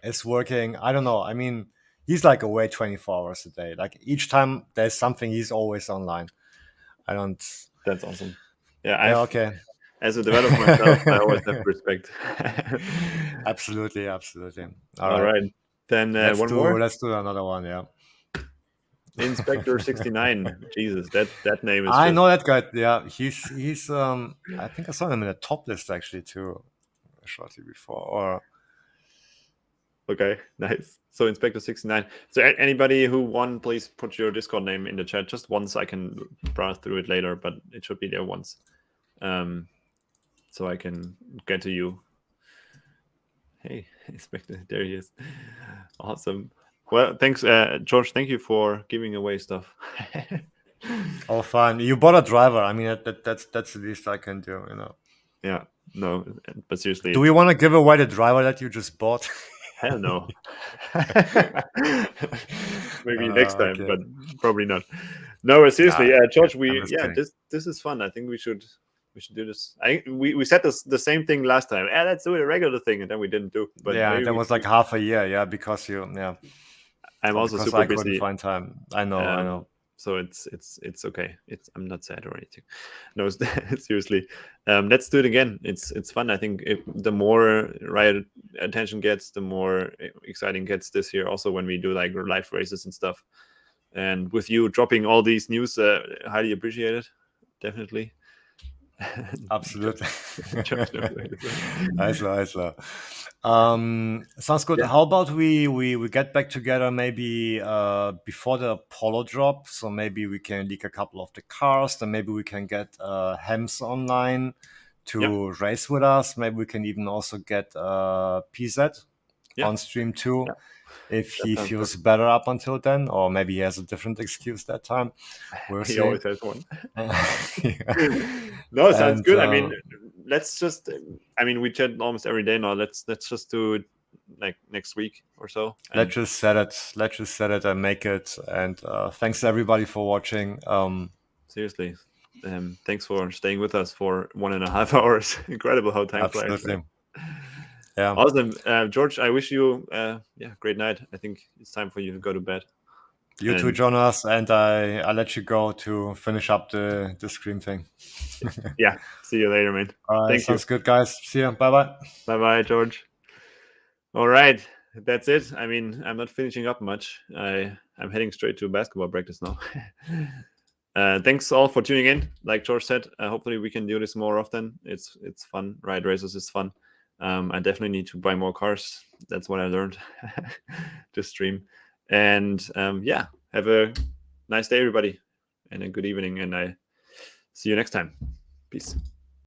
is working. I don't know. I mean, he's like away 24 hours a day. Like each time there's something, he's always online. I don't. That's awesome. Yeah. Okay. As a developer myself, I always have respect. Absolutely. All right. Then let's more. Let's do another one. Yeah. Inspector 69. Jesus, that name is. I know that guy. Yeah, he's. I think I saw him in the top list actually too, shortly before. Or okay, nice. So Inspector 69. So anybody who won, please put your Discord name in the chat just once. I can browse through it later, but it should be there once, so I can get to you. Hey, Inspector, there he is. Awesome. Well, thanks, George. Thank you for giving away stuff. Oh, fine. You bought a driver. I mean, that's the least I can do. Yeah. No, but seriously. Do we want to give away the driver that you just bought? Hell no. Maybe next time, okay. but probably not. No, seriously, George. This is fun. I think we should do this. We said the same thing last time. Let's do a regular thing, and then we didn't do. But that was like half a year. Yeah, because I'm also super I busy. couldn't find time. I know. So it's okay. I'm not sad or anything. No, seriously. Let's do it again. It's fun. I think the more Riot attention gets, the more exciting gets this year. Also, when we do like live races and stuff, and with you dropping all these news, highly appreciated. Definitely. Absolutely. Nice. Sounds good. Yeah. How about we get back together maybe before the Apollo drop? So maybe we can leak a couple of the cars, then maybe we can get Hems online to race with us. Maybe we can even also get PZ on stream too. Yeah. If he feels better up until then, or maybe he has a different excuse that time. We'll see. He always has one. No, sounds good. I mean, let's just. I mean, we chat almost every day now. Let's just do it like next week or so. Let's just set it and make it. And thanks everybody for watching. Seriously, thanks for staying with us for 1.5 hours. Incredible how time flies. Right? Yeah. Awesome, George. I wish you great night. I think it's time for you to go to bed. You too, Jonas, and I let you go to finish up the Scream thing. Yeah. See you later, man. All right, sounds good, guys. See you. Bye-bye. Bye-bye, George. All right. That's it. I mean, I'm not finishing up much. I'm heading straight to basketball practice now. Thanks all for tuning in. Like George said, hopefully we can do this more often. It's fun. Riot Racers is fun. I definitely need to buy more cars. That's what I learned to stream. And have a nice day, everybody, and a good evening. And I see you next time. Peace.